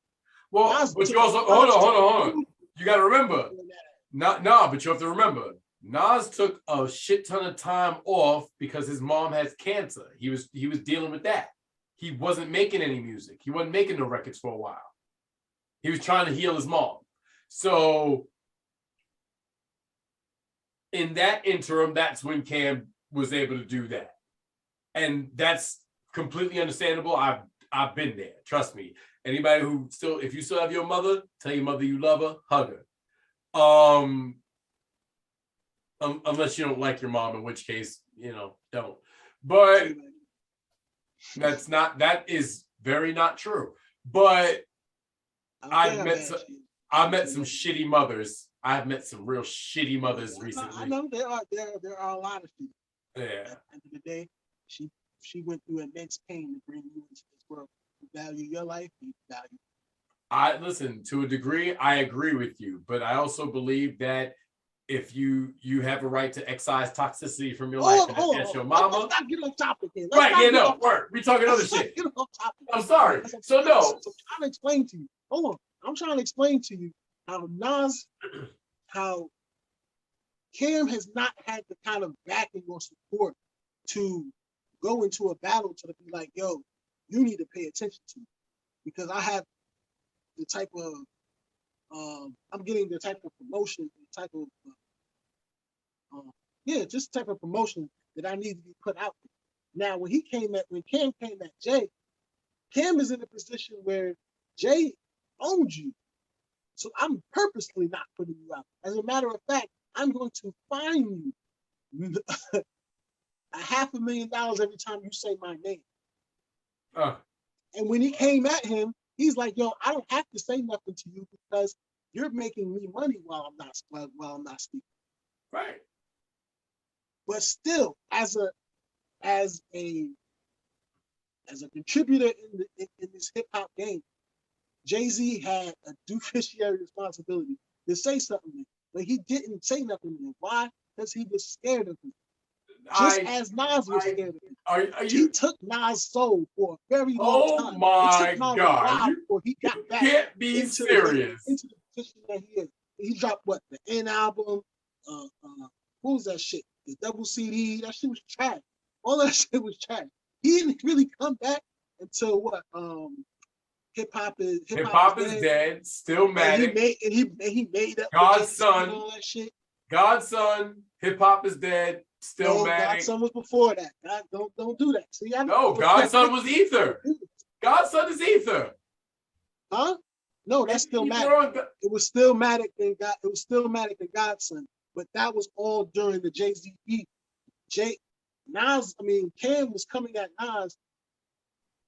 Well, Nas but you also hold on. You got to remember. But you have to remember. Nas took a shit ton of time off because his mom has cancer. He was dealing with that. He wasn't making any music. He wasn't making no records for a while. He was trying to heal his mom. So in that interim, that's when Cam was able to do that. And that's completely understandable. I've been there. Trust me. Anybody who if you still have your mother, tell your mother you love her, hug her. Unless you don't like your mom, in which case, don't. But that is very not true. But I met some shitty mothers. I've met some real shitty mothers recently. I know there are a lot of people. Yeah. At the end of the day, she went through immense pain to bring you into this world. You value your life, you value. I listen, to a degree, I agree with you, but I also believe that if you have a right to excise toxicity from your life, and that's your mama. Let's not get off topic here. We're talking other shit. Get off topic. I'm sorry. So no. I'm trying to explain to you. Hold on. I'm trying to explain to you how Cam has not had the kind of backing or support to go into a battle to be like, yo, you need to pay attention to me. Because I have the type of I'm getting the type of promotion, the type of just the type of promotion that I need to be put out there. Now, when Cam came at Jay, Cam is in a position where Jay owns you. So I'm purposely not putting you out. As a matter of fact, I'm going to fine you $500,000 every time you say my name. And when he came at him, he's like, yo, I don't have to say nothing to you because you're making me money while I'm not speaking. Right. But still, as a contributor in this hip hop game, Jay-Z had a fiduciary responsibility to say something, but he didn't say nothing to him. Why? Because he was scared of him. As Nas was scared of him. He took Nas' soul for a very long time. Oh my God. He got back can't be serious. Into the position that he is. He dropped what? The N album. What was that shit? The double CD. That shit was trash. All that shit was trash. He didn't really come back until what? hip hop is is dead. Stillmatic. And he made up God's son. And all that shit. God's son. Hip hop is dead. Stillmatic. No, God's son was before that. God, don't do that. See, no, God's son was Ether. God's son is Ether. Huh? No, that's Stillmatic. It was Stillmatic and God. It was Stillmatic and God's son. But that was all during the Jay-Z beat. Cam was coming at Nas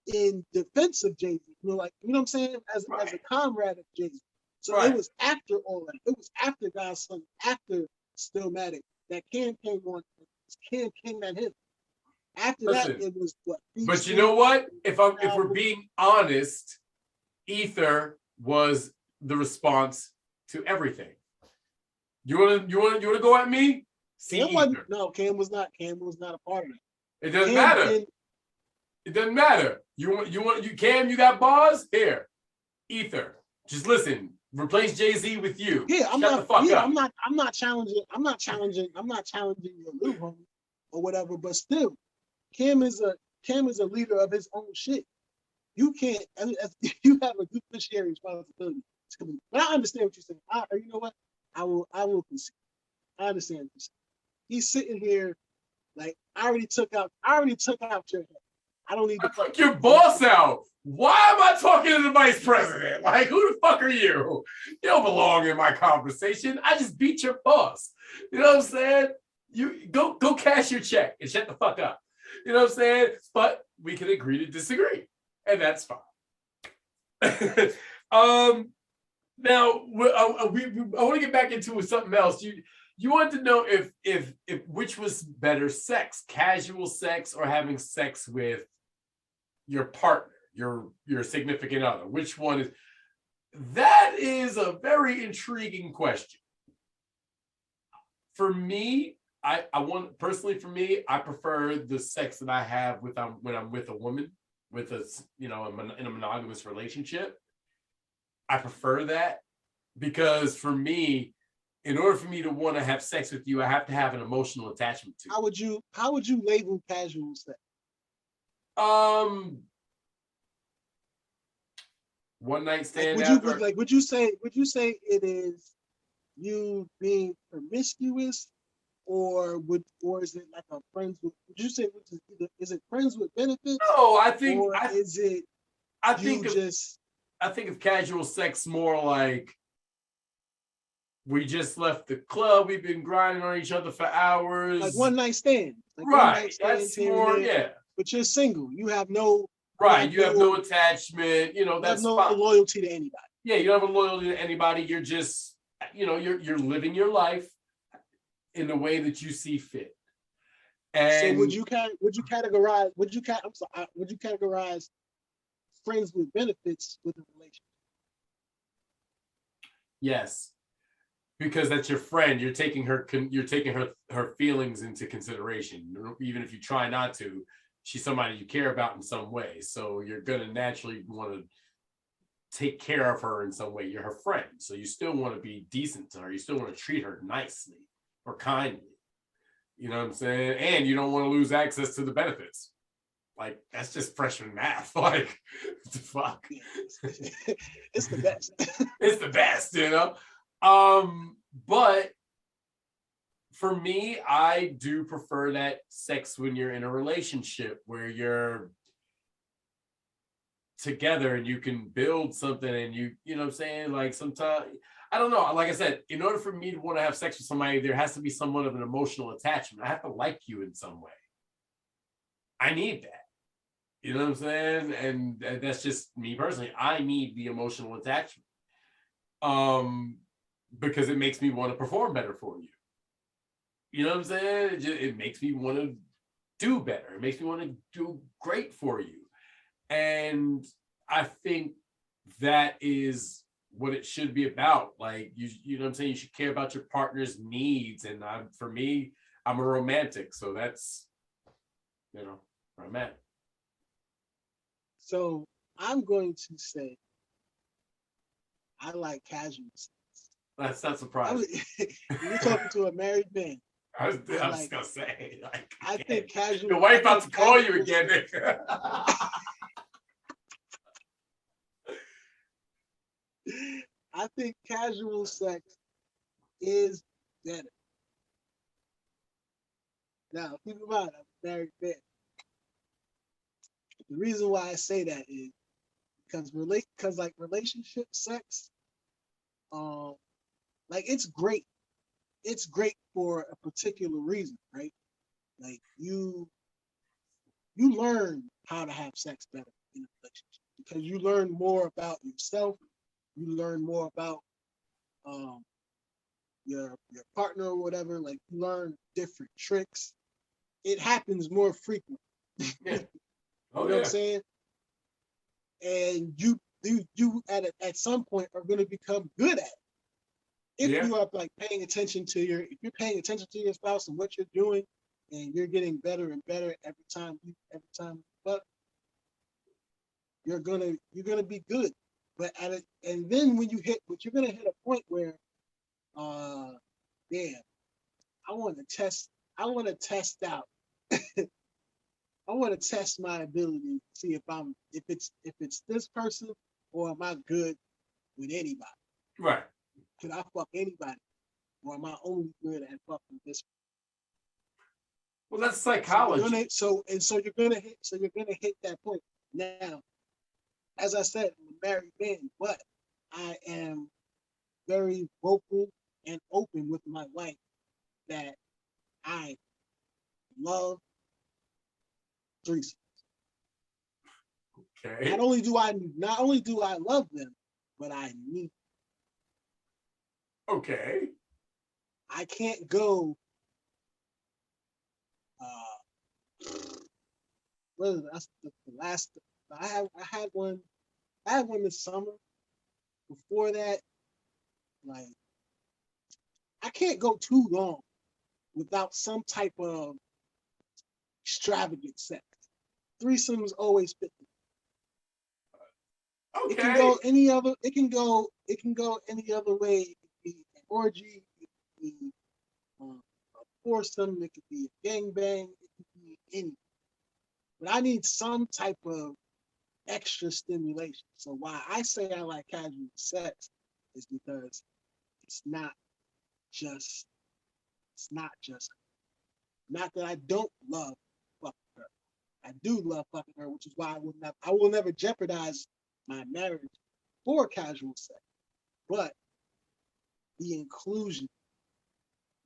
in defense of Jay-Z. You know what I'm saying? As a comrade of Jay-Z. So it was after all that. It was after God's son, after Stillmatic, that Cam came on. Cam came at him. After that, it was what? But you know what? If we're being honest, Ether was the response to everything. You want to go at me? Cam was not a part of it. It doesn't matter. It doesn't matter. Cam, you got bars? Here. Ether. Just listen. Replace Jay-Z with you. Yeah, Shut the fuck up. I'm not challenging your little homie or whatever, but still, Cam is a leader of his own shit. You can't, you have a good fiduciary responsibility. But I understand what you're saying. You know what? I will concede. I understand what you're saying. He's sitting here like I already took out your head. I don't need to took your boss out. Why am I talking to the vice president? Like, who the fuck are you? You don't belong in my conversation. I just beat your boss. You know what I'm saying? You go cash your check and shut the fuck up. You know what I'm saying? But we can agree to disagree, and that's fine. Now I want to get back into something else. You want to know if which was better sex, casual sex, or having sex with your partner, your significant other. Which one is? That is a very intriguing question. For me, I prefer the sex that I have when I'm with a woman, in a monogamous relationship. I prefer that because for me, in order for me to want to have sex with you, I have to have an emotional attachment to you. How would you label casual sex? One night stand. Would you say it is you being promiscuous, or is it like a friends with? Would you say is it friends with benefits? No, I think. Or is it? I think of casual sex more like we just left the club. We've been grinding on each other for hours. Like one night stand. Right. That's more. Yeah. But you're single. You have no. Right. You have no attachment. That's no fine. Loyalty to anybody. Yeah, you don't have a loyalty to anybody. You're just, you're living your life in the way that you see fit. And so would you categorize friends with benefits with a relationship? Yes, because that's your friend. You're taking her feelings into consideration, even if you try not to. She's somebody you care about in some way, so you're gonna naturally want to take care of her in some way. You're her friend, so you still want to be decent to her. You still want to treat her nicely or kindly. You know what I'm saying? And you don't want to lose access to the benefits. Like, that's just freshman math. Like, what the fuck? It's the best. It's the best, But for me, I do prefer that sex when you're in a relationship where you're together and you can build something and you know what I'm saying? Like, sometimes, I don't know. Like I said, in order for me to want to have sex with somebody, there has to be somewhat of an emotional attachment. I have to like you in some way. I need that. You know what I'm saying? And that's just me personally. I need the emotional attachment. Because it makes me want to perform better for you. You know what I'm saying? It makes me want to do better. It makes me want to do great for you. And I think that is what it should be about. Like, you know what I'm saying? You should care about your partner's needs. And for me, I'm a romantic. So that's, where I'm at. So I'm going to say I like casual sex. That's not surprising. You're talking to a married man. I was just gonna say, like, I think casual. Your wife about to call you again, Nick. I think casual sex is better. Now, keep in mind, I'm a married man. The reason why I say that is because like relationship sex, like it's great. It's great for a particular reason, right? Like you learn how to have sex better in a relationship because you learn more about yourself. You learn more about um, your partner or whatever. Like you learn different tricks. It happens more frequent. Yeah. You know what I'm saying? And you at some point are going to become good at it. If you are like paying attention to if you're paying attention to your spouse and what you're doing, and you're getting better and better every time but you're gonna be good. But and then when you're gonna hit a point where, damn, I want to test out. I want to test my ability to see if it's this person or am I good with anybody? Right. Can I fuck anybody? Or am I only good at fucking this? Well, that's psychology. So you're gonna hit that point. Now, as I said, I'm a married man, but I am very vocal and open with my wife that I love threesomes. Okay. Not only do I love them, but I need them. Okay. I can't go. What is it? That's the last. I had one this summer. Before that, like I can't go too long without some type of extravagant sex. Threesomes always fit me. Okay. It can go any other. It can go any other way. It could be an orgy. It could be a foursome. It could be a gangbang. It could be anything. But I need some type of extra stimulation. So why I say I like casual sex is because it's not just not that I don't love fucking her. I do love fucking her, which is why I will never jeopardize my marriage for casual sex. But the inclusion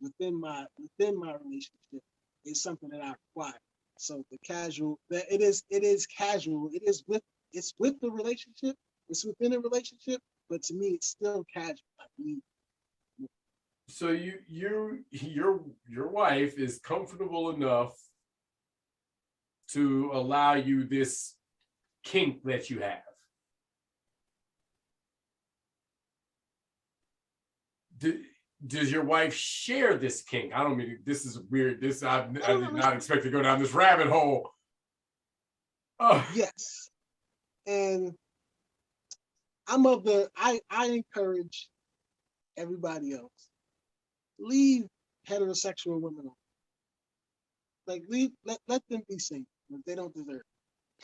within my relationship is something that I require. So the casual, it is casual. It's with the relationship. It's within a relationship, but to me, it's still casual. I mean, so your wife is comfortable enough to allow you this kink that you have. Does your wife share this kink? I don't mean this is weird. I did not expect to go down this rabbit hole. Yes, and I encourage everybody else, leave heterosexual women alone. Like let them be single if they don't deserve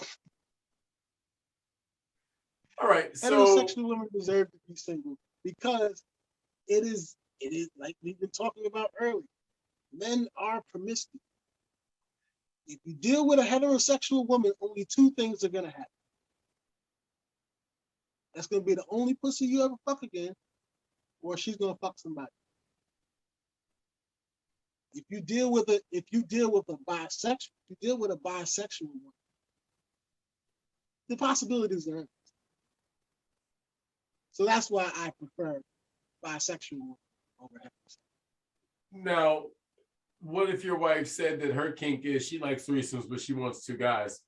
it. All right, so heterosexual women deserve to be single because it is like we've been talking about earlier. Men are promiscuous. If you deal with a heterosexual woman, only two things are gonna happen. That's gonna be the only pussy you ever fuck again, or she's gonna fuck somebody. If you deal with a bisexual woman, the possibilities are endless. So that's why I prefer bisexual women over heterosexual. Now, what if your wife said that her kink is she likes threesomes, but she wants two guys?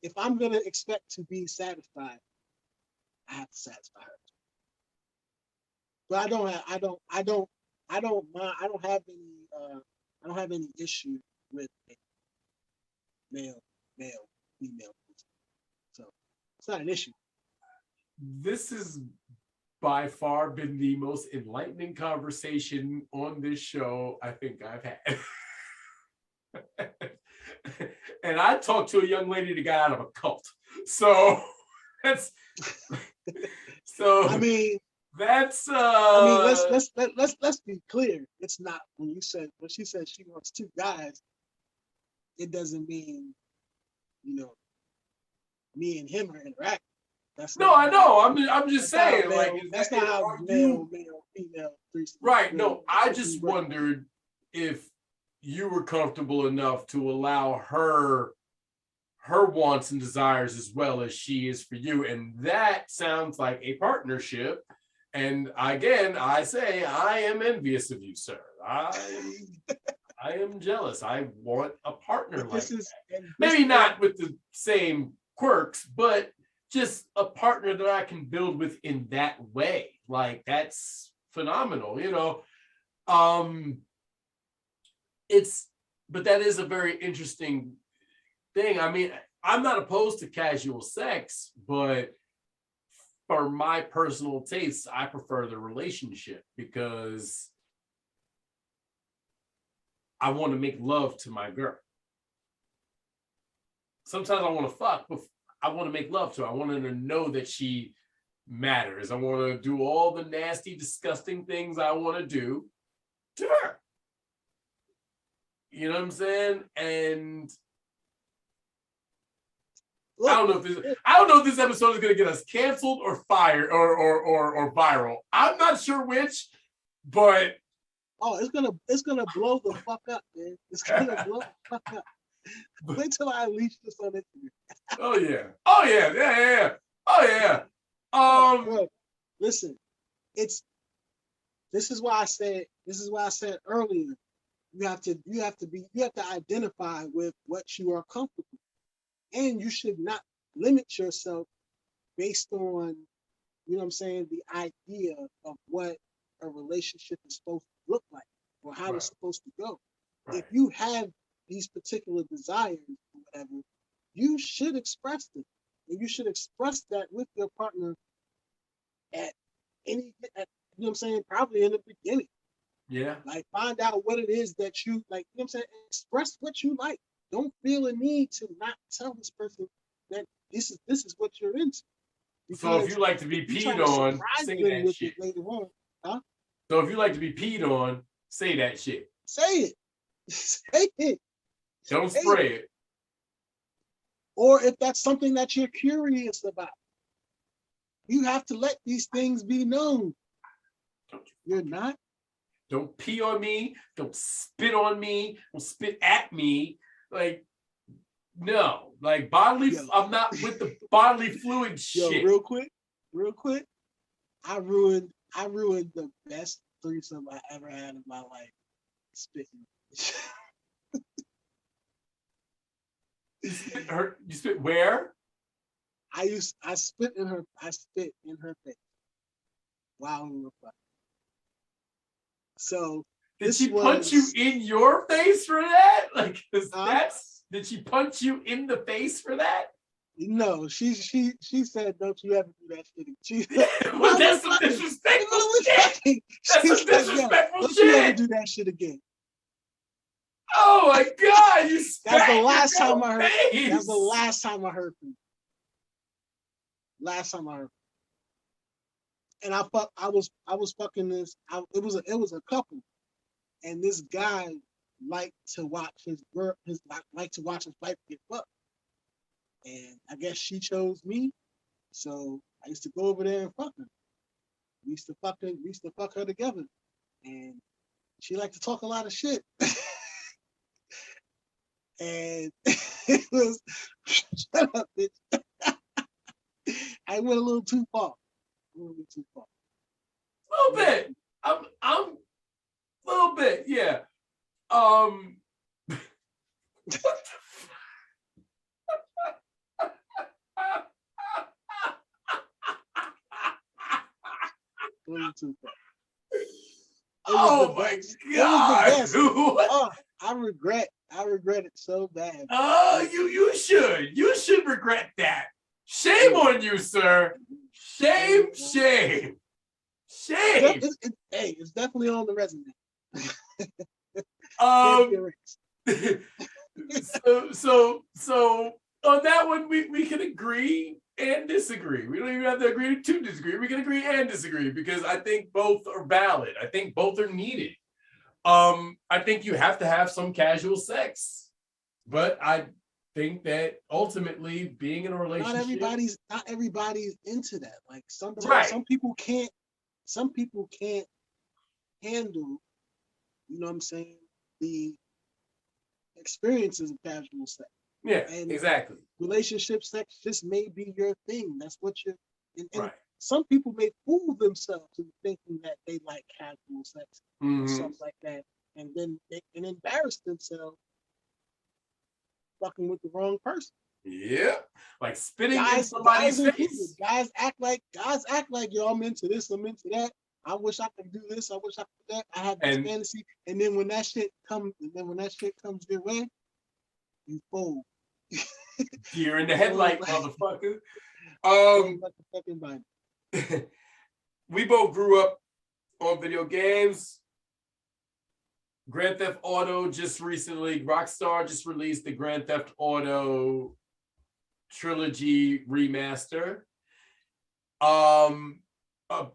If I'm gonna expect to be satisfied, I have to satisfy her. But I don't have any issue with male, female. So it's not an issue. This has by far been the most enlightening conversation on this show I think I've had. And I talked to a young lady that got out of a cult. So that's so. I mean, that's. Let's be clear. It's not when she said she wants two guys. It doesn't mean, me and him are interacting. That's no, I know. I'm just saying, male, like, that's not how male, female, threesome. Right. No, I just wondered if you were comfortable enough to allow her wants and desires as well as she is for you. And that sounds like a partnership. And again, I say I am envious of you, sir. I am jealous. I want a partner like that. Maybe not with the same quirks, but just a partner that I can build with in that way. Like, that's phenomenal, but that is a very interesting thing. I mean, I'm not opposed to casual sex, but for my personal tastes, I prefer the relationship because I want to make love to my girl. Sometimes I want to fuck, but I want to make love to her. I want her to know that she matters. I want to do all the nasty, disgusting things I want to do to her. You know what I'm saying? And look, I don't know if this episode is gonna get us canceled or fired or viral. I'm not sure which, but it's gonna blow the fuck up, man. It's gonna blow the fuck up. Wait till I unleash this on Instagram. Oh yeah. Bro, listen, this is why I said earlier, you have to identify with what you are comfortable with. And you should not limit yourself based on, the idea of what a relationship is supposed to look like or how it's supposed to go. Right. If you have these particular desires or whatever, you should express them. And you should express that with your partner probably in the beginning. Yeah. Like, find out what it is that you like, express what you like. Don't feel a need to not tell this person that this is what you're into. So if you like to be peed on, say that shit. Later on, huh? So if you like to be peed on, say that shit. Say it. Say it. Don't spray it. Or if that's something that you're curious about, you have to let these things be known. You're not. Don't pee on me. Don't spit on me. Don't spit at me. Like, no. Like, I'm not with the bodily fluid shit. Real quick. I ruined the best threesome I ever had in my life. Spitting. You spit where? I spit in her face while we were fucking. So did she punch you in your face for that? Like, did she punch you in the face for that? No, she said, "Don't you ever do that shit." Well, that's some disrespectful shit. That's some disrespectful shit. Don't you ever do that shit again? Oh my God! That's the last time I heard. That's the last time I heard from you. Last time I heard. And I was fucking this. It was a couple, and this guy liked to watch his wife get fucked. And I guess she chose me, so I used to go over there and fuck her. We used to fuck her together, and she liked to talk a lot of shit. And it was, shut up, bitch. I went a little too far. A little bit. I'm a little bit, yeah. Too far. Oh my God! Oh, I regret it so bad. Oh, you should regret that. Shame on you, sir. Shame. It's definitely on the resume. So on that one, we can agree and disagree. We don't even have to agree to disagree. We can agree and disagree because I think both are valid. I think both are needed. I think you have to have some casual sex, but I think that ultimately being in a relationship, not everybody's into that. Like sometimes right. some people can't handle, you know what I'm saying, the experiences of casual sex. Yeah, and exactly. Relationship sex just may be your thing. That's what you're and right. Some people may fool themselves into thinking that they like casual sex and stuff like that, and then they can embarrass themselves fucking with the wrong person. Yeah, like spitting in somebody's face. Guys act like, yo, I'm into this, I'm into that. I wish I could do this, I wish I could do that. I have this fantasy, and then when that shit comes your way, you fold. Deer in the headlight, motherfucker. We both grew up on video games. Grand Theft Auto just recently, Rockstar just released the Grand Theft Auto Trilogy remaster.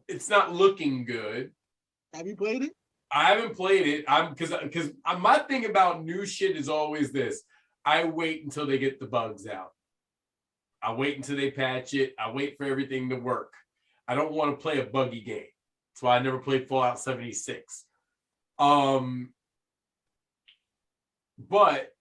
It's not looking good. Have you played it? I haven't played it. Because my thing about new shit is always this. I wait until they get the bugs out. I wait until they patch it. I wait for everything to work. I don't want to play a buggy game. That's why I never played Fallout 76. But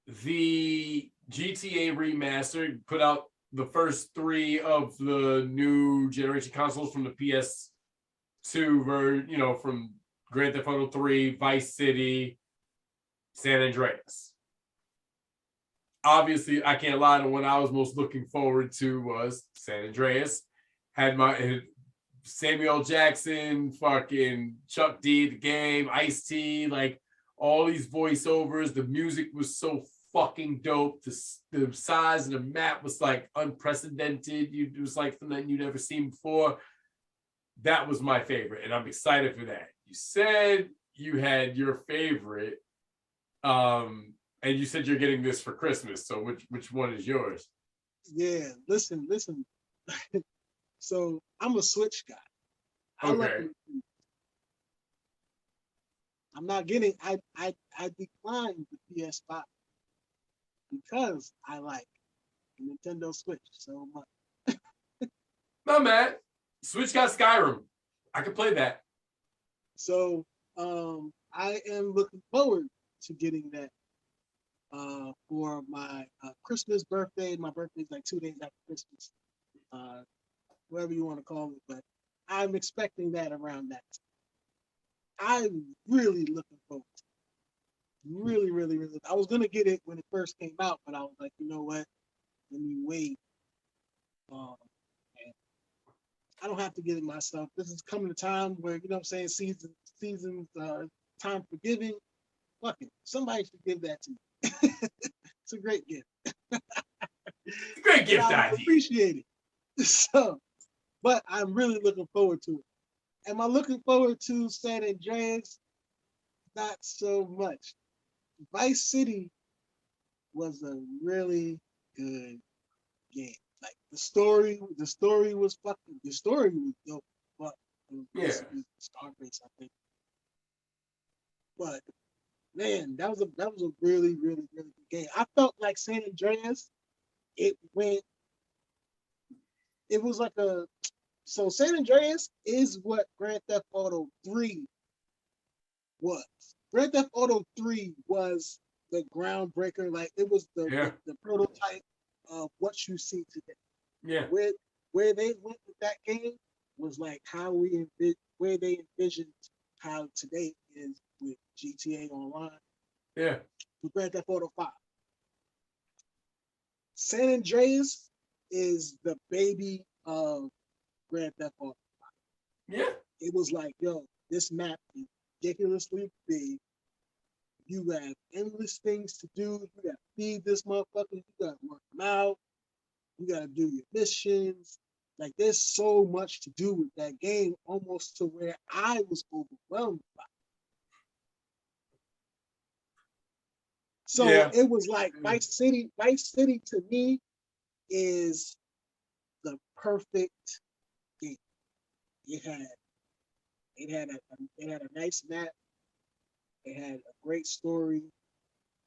the GTA remaster put out the first 3 of the new generation consoles from the PS2 version, from Grand Theft Auto 3, Vice City, San Andreas. Obviously, I can't lie, the one I was most looking forward to was San Andreas. Had Samuel Jackson, fucking Chuck D, the game, Ice-T, like all these voiceovers. The music was so fucking dope. The size of the map was like unprecedented. It was like something you'd never seen before. That was my favorite, and I'm excited for that. You said you had your favorite, and you said you're getting this for Christmas. So which one is yours? Yeah, listen. So I'm a Switch guy. Okay. I'm not getting. I declined the PS5 because I like the Nintendo Switch so much. Not mad. Switch got Skyrim. I can play that. So I am looking forward to getting that for my Christmas birthday. My birthday's like 2 days after Christmas. Whatever you want to call it, but I'm expecting that around that time. I'm really looking forward to it. Really, really, really. I was going to get it when it first came out, but I was like, you know what? Let me wait. And I don't have to get it myself. This is coming a time where, you know what I'm saying, seasons, time for giving. Fuck it. Somebody should give that to me. It's a great gift. It's a great gift idea. I appreciate it. So, but I'm really looking forward to it. Am I looking forward to San Andreas? Not so much. Vice City was a really good game. Like the story was dope. But yeah, Starbase, I think. But man, that was a really, really, really good game. I felt like San Andreas. It was like so San Andreas is what Grand Theft Auto 3 was. Grand Theft Auto 3 was the groundbreaker. Like it was the prototype of what you see today. Yeah. Where they went with that game was like where they envisioned how today is with GTA Online. Yeah. With Grand Theft Auto 5. San Andreas is the baby of Grand Theft Auto 5. Yeah. It was like, yo, this map is ridiculously big. You have endless things to do. You got to feed this motherfucker. You got to work them out. You got to do your missions. Like, there's so much to do with that game, almost to where I was overwhelmed by So Yeah. it was like Vice City. Vice City to me is the perfect game. It had a nice map. It had a great story,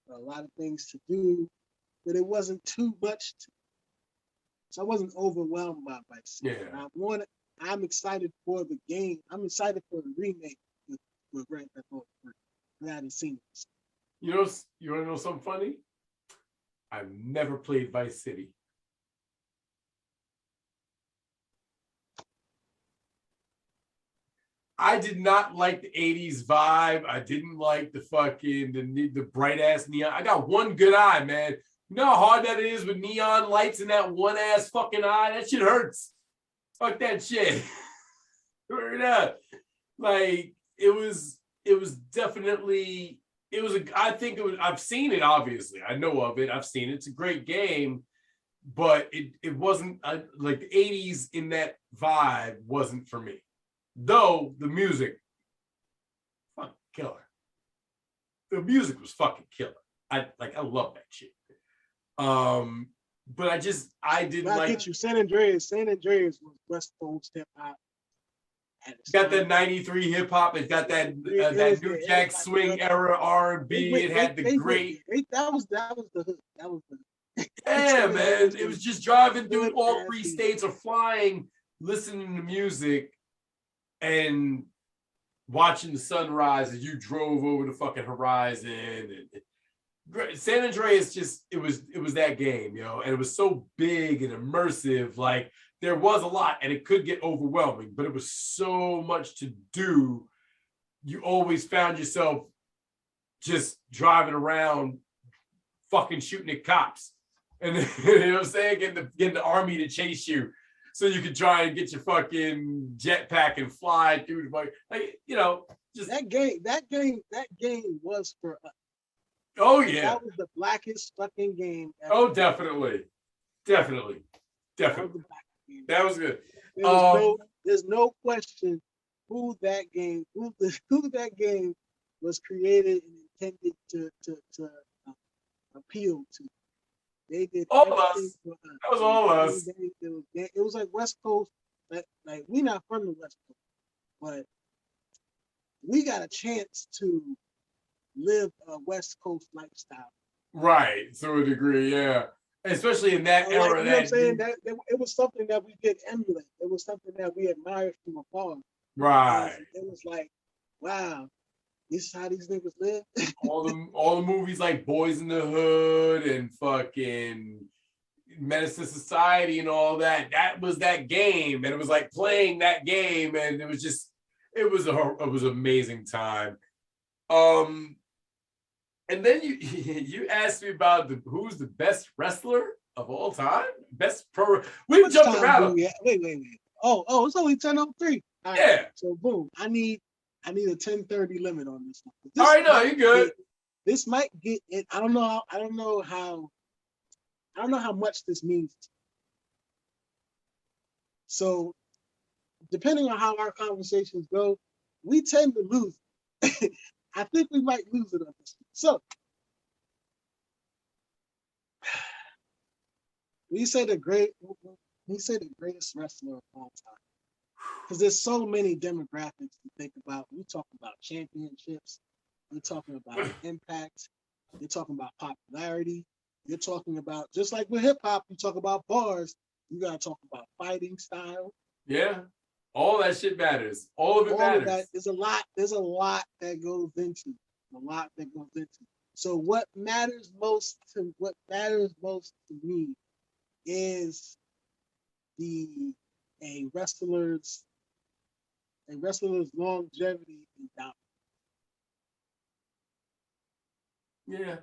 a lot of things to do, but it wasn't too much. So I wasn't overwhelmed by Vice City. Yeah. I'm excited for the game. I'm excited for the remake with Grand Theft Auto 3. I haven't seen it. You want to know something funny? I've never played Vice City. I did not like the 80s vibe. I didn't like the fucking the bright ass neon. I got one good eye, man. You know how hard that is with neon lights in that one ass fucking eye? That shit hurts. Fuck that shit. Word up. Like it was definitely I think it was. I've seen it, obviously. I know of it. I've seen it. It's a great game, but it wasn't like the 80s in that vibe wasn't for me. Though the music, fucking killer. The music was fucking killer. I love that shit. But I didn't like. Get you. San Andreas was West Coast hip hop. It's got that 93 hip hop. It's got that New Jack Swing era R&B. It had the great. That was the hood. That was the. Yeah, man. It was just driving through all three states or flying, listening to music, and watching the sunrise as you drove over the fucking horizon. And San Andreas it was that game, and it was so big and immersive. Like there was a lot, and it could get overwhelming, but it was so much to do. You always found yourself just driving around, fucking shooting at cops, and you know what I'm saying, getting the army to chase you, so you could try and get your fucking jetpack and fly through the just that game was for us. Oh yeah, that was the blackest fucking game ever. Oh, definitely. That was good. There's no question who that game was created and intended to appeal to. They did all of us. For us. That was all of us. It was like West Coast. Like we not from the West Coast, but we got a chance to live a West Coast lifestyle. Right, to a degree, yeah. Especially in that era. You know what I'm saying? That it was something that we did emulate. It was something that we admired from afar. Right. It was like, wow, this is how these niggas live. all the movies like Boys in the Hood and fucking Menace to Society and all that. That was that game, and it was like playing that game, and it was an amazing time. And then you asked me about who's the best wrestler of all time, best pro. We jumped around. Wait. Oh, it's only 10:03. Right, yeah. So boom, I need a 10:30 limit on this one. All right, no, you're good. This might get it. I don't know how much this means. So depending on how our conversations go, we tend to lose. I think we might lose it on this one. So we say the greatest wrestler of all time. Because there's so many demographics to think about. We're talking about championships. We're talking about impact. You're talking about popularity. You're talking about, just like with hip hop, you talk about bars. You gotta talk about fighting style. Yeah. All that shit matters. All of it matters. Of that, there's a lot that goes into. So what matters most to me is a wrestler's longevity and dominance. Yeah.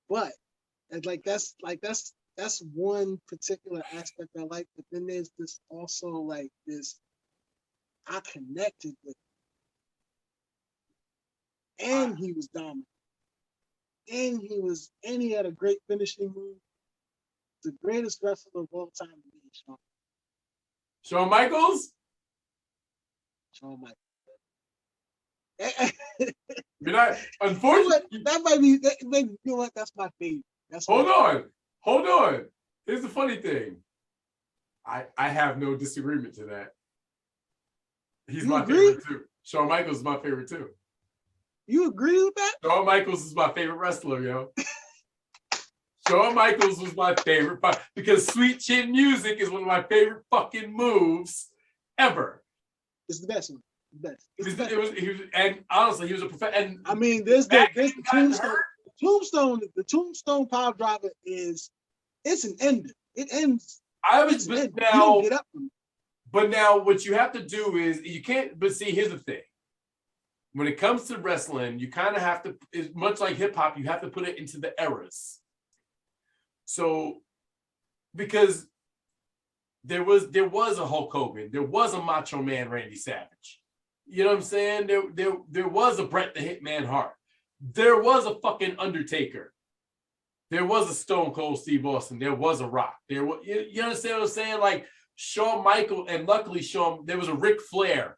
But that's one particular aspect I like, but then there's this also like this I connected with him. And he was dominant. And he had a great finishing move. The greatest wrestler of all time to me is Shaun. Shawn Michaels? Shawn Michaels. You're not, unfortunately. That might be. You know what? That's my favorite. Hold on. Here's the funny thing. I have no disagreement to that. He's my favorite too. Shawn Michaels is my favorite too. You agree with that? Shawn Michaels is my favorite wrestler, yo. Shawn Michaels was my favorite because Sweet Chin Music is one of my favorite fucking moves ever. It's the best one. The best. He was, and honestly, he was a professional. I mean, there's the Tombstone. The Tombstone power driver it's an ender. It ends. You don't get up from it. But now what you have to do is you can't. But see, here's the thing. When it comes to wrestling, you kind of have to. It's much like hip hop. You have to put it into the eras. So, because there was a Hulk Hogan, there was a Macho Man Randy Savage. You know what I'm saying? There was a Bret the Hitman Hart. There was a fucking Undertaker. There was a Stone Cold Steve Austin. There was a Rock. There was, you understand what I'm saying? Like Shawn Michaels, and luckily there was a Ric Flair.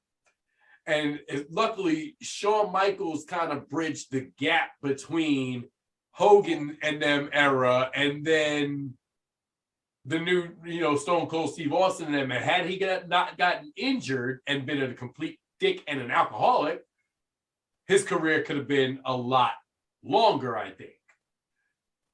And luckily Shawn Michaels kind of bridged the gap between Hogan and them era, and then the new, Stone Cold Steve Austin and them. And had he not gotten injured and been a complete dick and an alcoholic, his career could have been a lot longer, I think.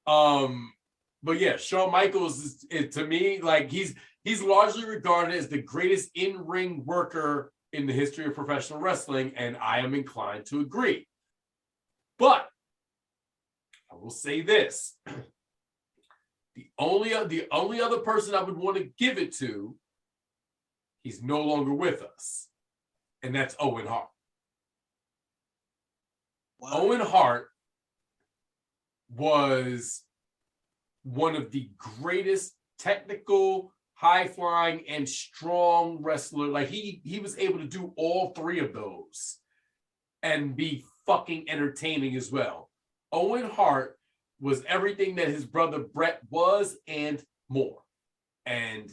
But yeah, Shawn Michaels is to me, like he's largely regarded as the greatest in-ring worker in the history of professional wrestling, and I am inclined to agree. But I will say this. The only other person I would want to give it to, he's no longer with us, and that's Owen Hart. Wow. Owen Hart was one of the greatest technical, high-flying, and strong wrestler. Like he was able to do all three of those and be fucking entertaining as well. Owen Hart was everything that his brother Bret was and more. And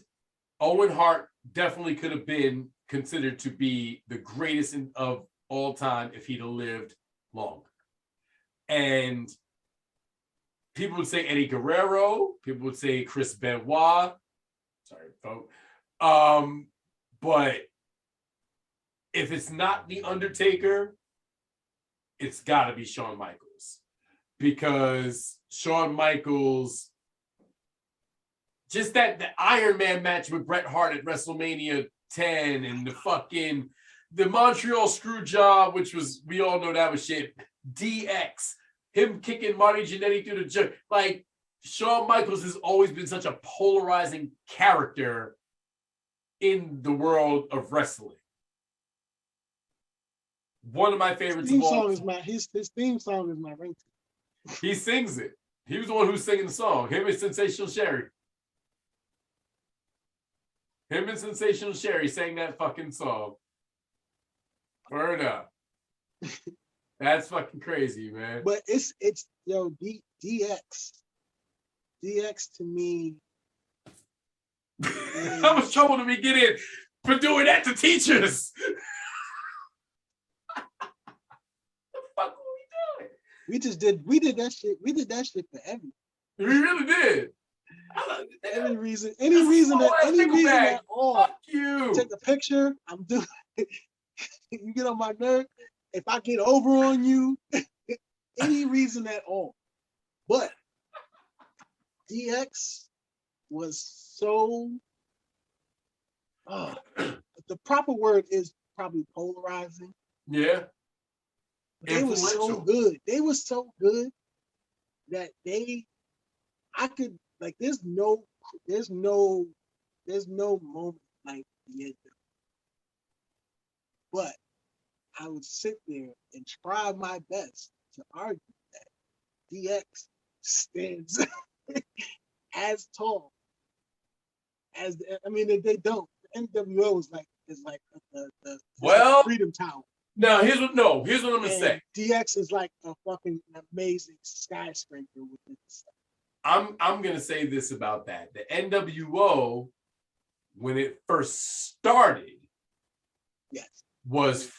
Owen Hart definitely could have been considered to be the greatest of all time if he'd have lived longer. And people would say Eddie Guerrero. People would say Chris Benoit. Sorry, folks. But if it's not The Undertaker, it's got to be Shawn Michaels. Because Shawn Michaels, just the Iron Man match with Bret Hart at WrestleMania 10 and the Montreal Screwjob, which was, we all know that was shit. DX, him kicking Marty Jannetty through the jug. Like, Shawn Michaels has always been such a polarizing character in the world of wrestling. One of my favorites of all. His theme song is my ringtone. He sings it. He was the one who's singing the song. Him and Sensational Sherry. Sang that fucking song. Word up. That's fucking crazy, man. But it's DX. DX to me. How much trouble did we get in for doing that to teachers? The fuck were we doing? We did that shit. We did that shit for everything. We really did. Any reason at all. Fuck you. Take a picture. I'm doing it. You get on my nerve. If I get over on you, any reason at all. But DX was so the proper word is probably polarizing. Yeah. They were so good. They were so good that I could, like, there's no moment like the end. But I would sit there and try my best to argue that DX stands as tall as they don't. The NWO is like the Freedom Tower. Now here's what I'm gonna say. DX is like a fucking amazing skyscraper within the stuff. I'm gonna say this about that. The NWO, when it first started, yes, was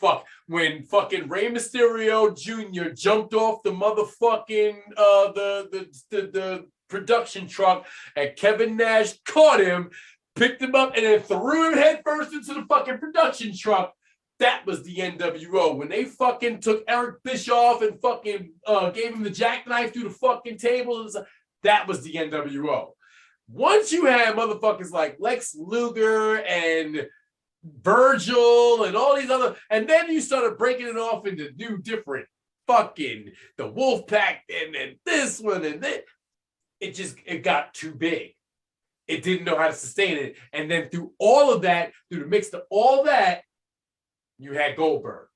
when fucking Rey Mysterio Jr. jumped off the motherfucking the production truck and Kevin Nash caught him, picked him up, and then threw him headfirst into the fucking production truck. That was the NWO. When they fucking took Eric Bischoff and fucking gave him the jackknife through the fucking table, that was the NWO. Once you had motherfuckers like Lex Luger and Virgil and all these other, and then you started breaking it off into new different fucking the Wolfpack and then this one and that, it got too big. It didn't know how to sustain it. And then through all of that, through the mix of all that, you had Goldberg.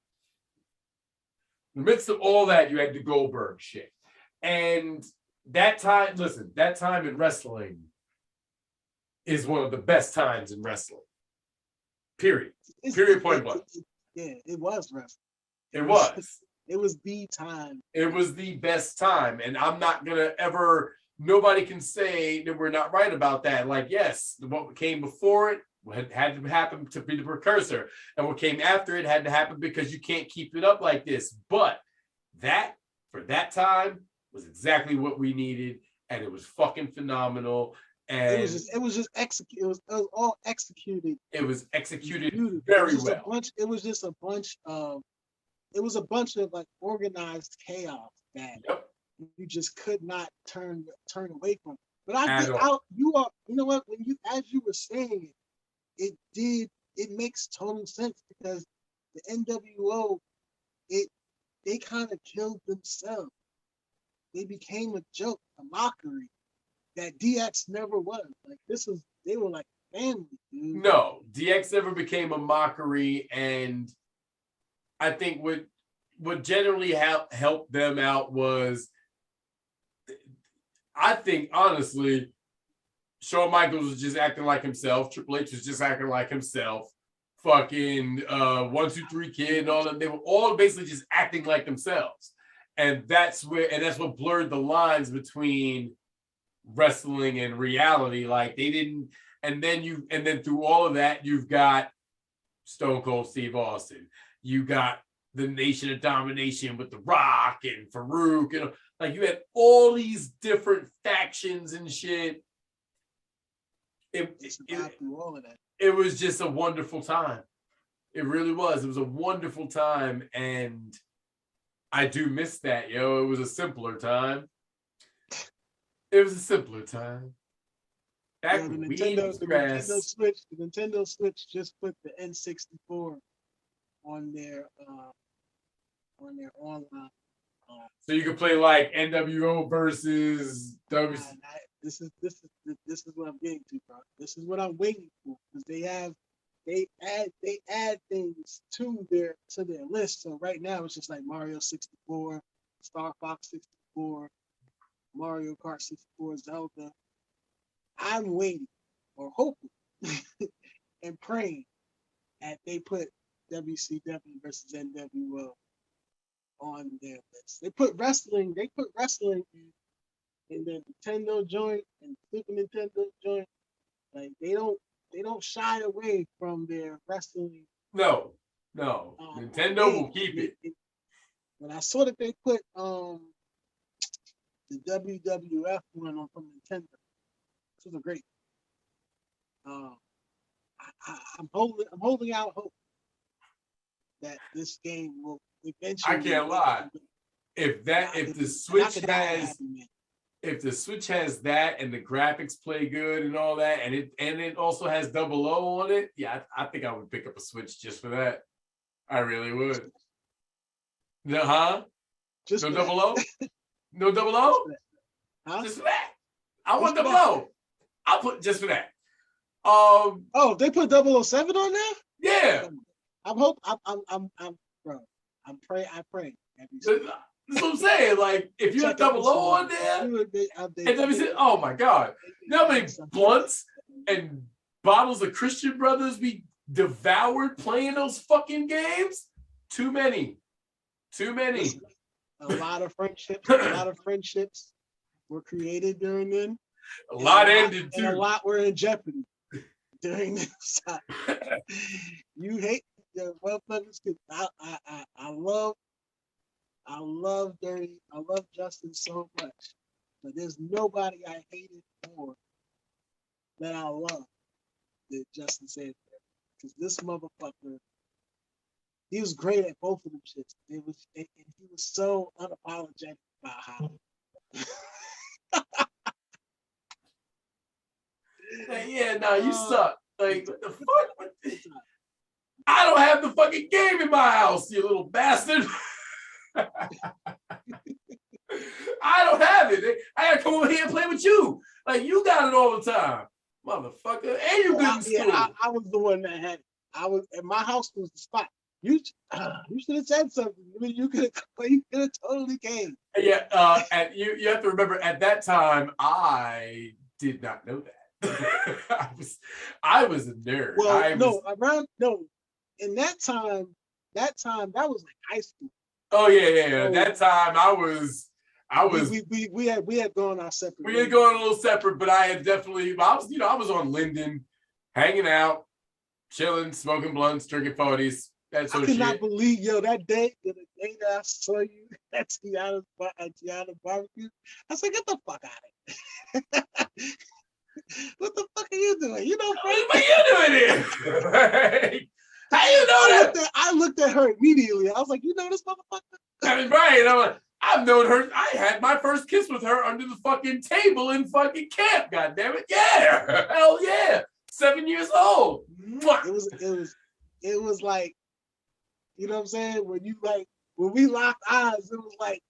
In the midst of all that, you had the Goldberg shit. And that time, listen, that time in wrestling is one of the best times in wrestling. Period. Point blank. Yeah, it was wrestling. It was. It was the time. It was the best time. And I'm not going to ever, nobody can say that we're not right about that. Like, yes, what came before it had to happen to be the precursor. And what came after it had to happen because you can't keep it up like this. But that, for that time, was exactly what we needed. And it was fucking phenomenal. And it was just executed. It was all executed. It was executed very well. It was just a bunch of like organized chaos that you just could not turn away from. But you know what? As you were saying it makes total sense because the NWO, they kind of killed themselves. They became a joke, a mockery that DX never was. Like they were like family, dude. No, DX never became a mockery, and I think what generally helped them out was, I think honestly, Shawn Michaels was just acting like himself. Triple H was just acting like himself. Fucking 1, 2, 3 Kid and all that. They were all basically just acting like themselves, and that's what blurred the lines between wrestling and reality. Like they didn't, and then through all of that, you've got Stone Cold Steve Austin. You got the Nation of Domination with The Rock and Farouk, and like you had all these different factions and shit. It was just a wonderful time. It really was. It was a wonderful time, and I do miss that, yo. It was a simpler time. It was a simpler time. Back when the Nintendo Switch just put the N64 on their online. So you can play like NWO versus WC. This is what I'm getting to, bro. This is what I'm waiting for because they add things to their list. So right now it's just like Mario 64, Star Fox 64, Mario Kart 64, Zelda. I'm waiting or hoping and praying that they put WCW versus NWO on their list. They put wrestling in the Nintendo joint and Super Nintendo joint. Like they don't shy away from their wrestling. No. Nintendo will keep it. When I saw that they put the WWF one on from Nintendo, this was a great. I'm holding out hope that this game will eventually. I can't lie. If the Switch has that and the graphics play good and all that, and it also has 00 on it, yeah, I think I would pick up a Switch just for that. I really would. No, Just no for 00? No 00? Huh? Just for that. I want 00. I'll put just for that. They put 007 on there? Yeah. Bro. I pray. That's what I'm saying. Like, if you have 00 on there, and let me say, oh my God. You know how many blunts and bottles of Christian Brothers we devoured playing those fucking games? Too many. A lot of friendships were created during then. A lot ended too. And a lot were in jeopardy during this time. You hate Yeah, motherfuckers. I love Dirty. I love Justin so much, but there's nobody I hated more than I love than Justin Sandberg. Because this motherfucker, he was great at both of them shits. And he was so unapologetic about how. Like, yeah, no, you suck. Like, what the fuck? I don't have the fucking game in my house, you little bastard. I don't have it. I gotta come over here and play with you. Like, you got it all the time, motherfucker. And you good in school. Yeah, I was the one that had it. I was, and my house was the spot. You should have said something. I mean, you could have totally came. Yeah, and you have to remember, at that time, I did not know that. I was a nerd. Well, in that time, that was like high school. Oh yeah. So that time I was. We had gone our separate. We had gone a little separate, but I was on Linden, hanging out, chilling, smoking blunts, drinking 40s. That sort of shit. I cannot believe, the day that I saw you at Tiana's barbecue, I said, get the fuck out of here. What the fuck are you doing? You know, Frank? What are you doing here? How you know that? I looked at her immediately. I was like, you know this motherfucker? I mean, right. I'm like, I've known her. I had my first kiss with her under the fucking table in fucking camp. God damn it. Yeah. Hell yeah. 7 years old. It was like, you know what I'm saying? When we locked eyes, it was like,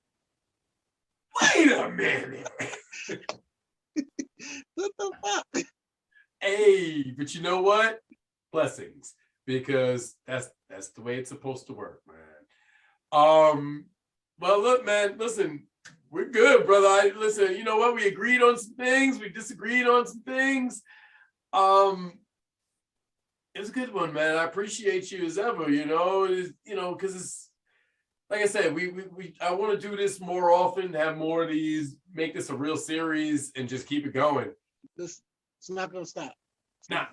wait a minute. What the fuck? Hey, but you know what? Blessings, because that's the way it's supposed to work, man. Well, look, man, listen, we're good, brother. Listen, you know what? We agreed on some things. We disagreed on some things. It's a good one, man. I appreciate you as ever, because it's, like I said, I want to do this more often, have more of these, make this a real series, and just keep it going. It's not going to stop. Nah,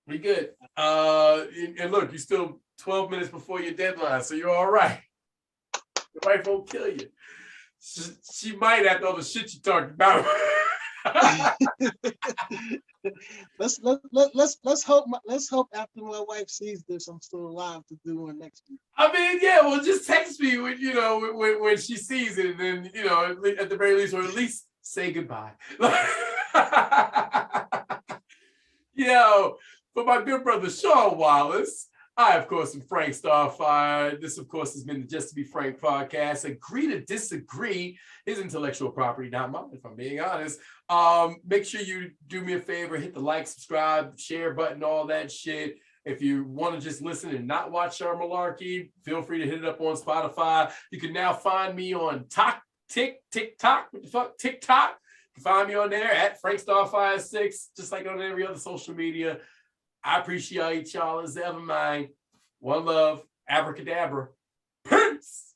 we good. And look, you're still 12 minutes before your deadline, so you're all right. Your wife won't kill you. She might after all the shit you talked about. Let's hope after my wife sees this, I'm still alive to do one next week. I mean, yeah, well, just text me when she sees it, and then at the very least, or at least say goodbye. For my good brother Shaun Wallace, I, of course, am Frank Starfire. This, of course, has been the Just to Be Frank podcast. Agree to Disagree is intellectual property, not mine, if I'm being honest. Make sure you do me a favor, hit the like, subscribe, share button, all that shit. If you want to just listen and not watch our malarkey, feel free to hit it up on Spotify. You can now find me on TikTok. What the fuck? TikTok. You can find me on there at Frank Starfire 6, just like on every other social media. I appreciate y'all as ever, man. One love. Abracadabra. Peace.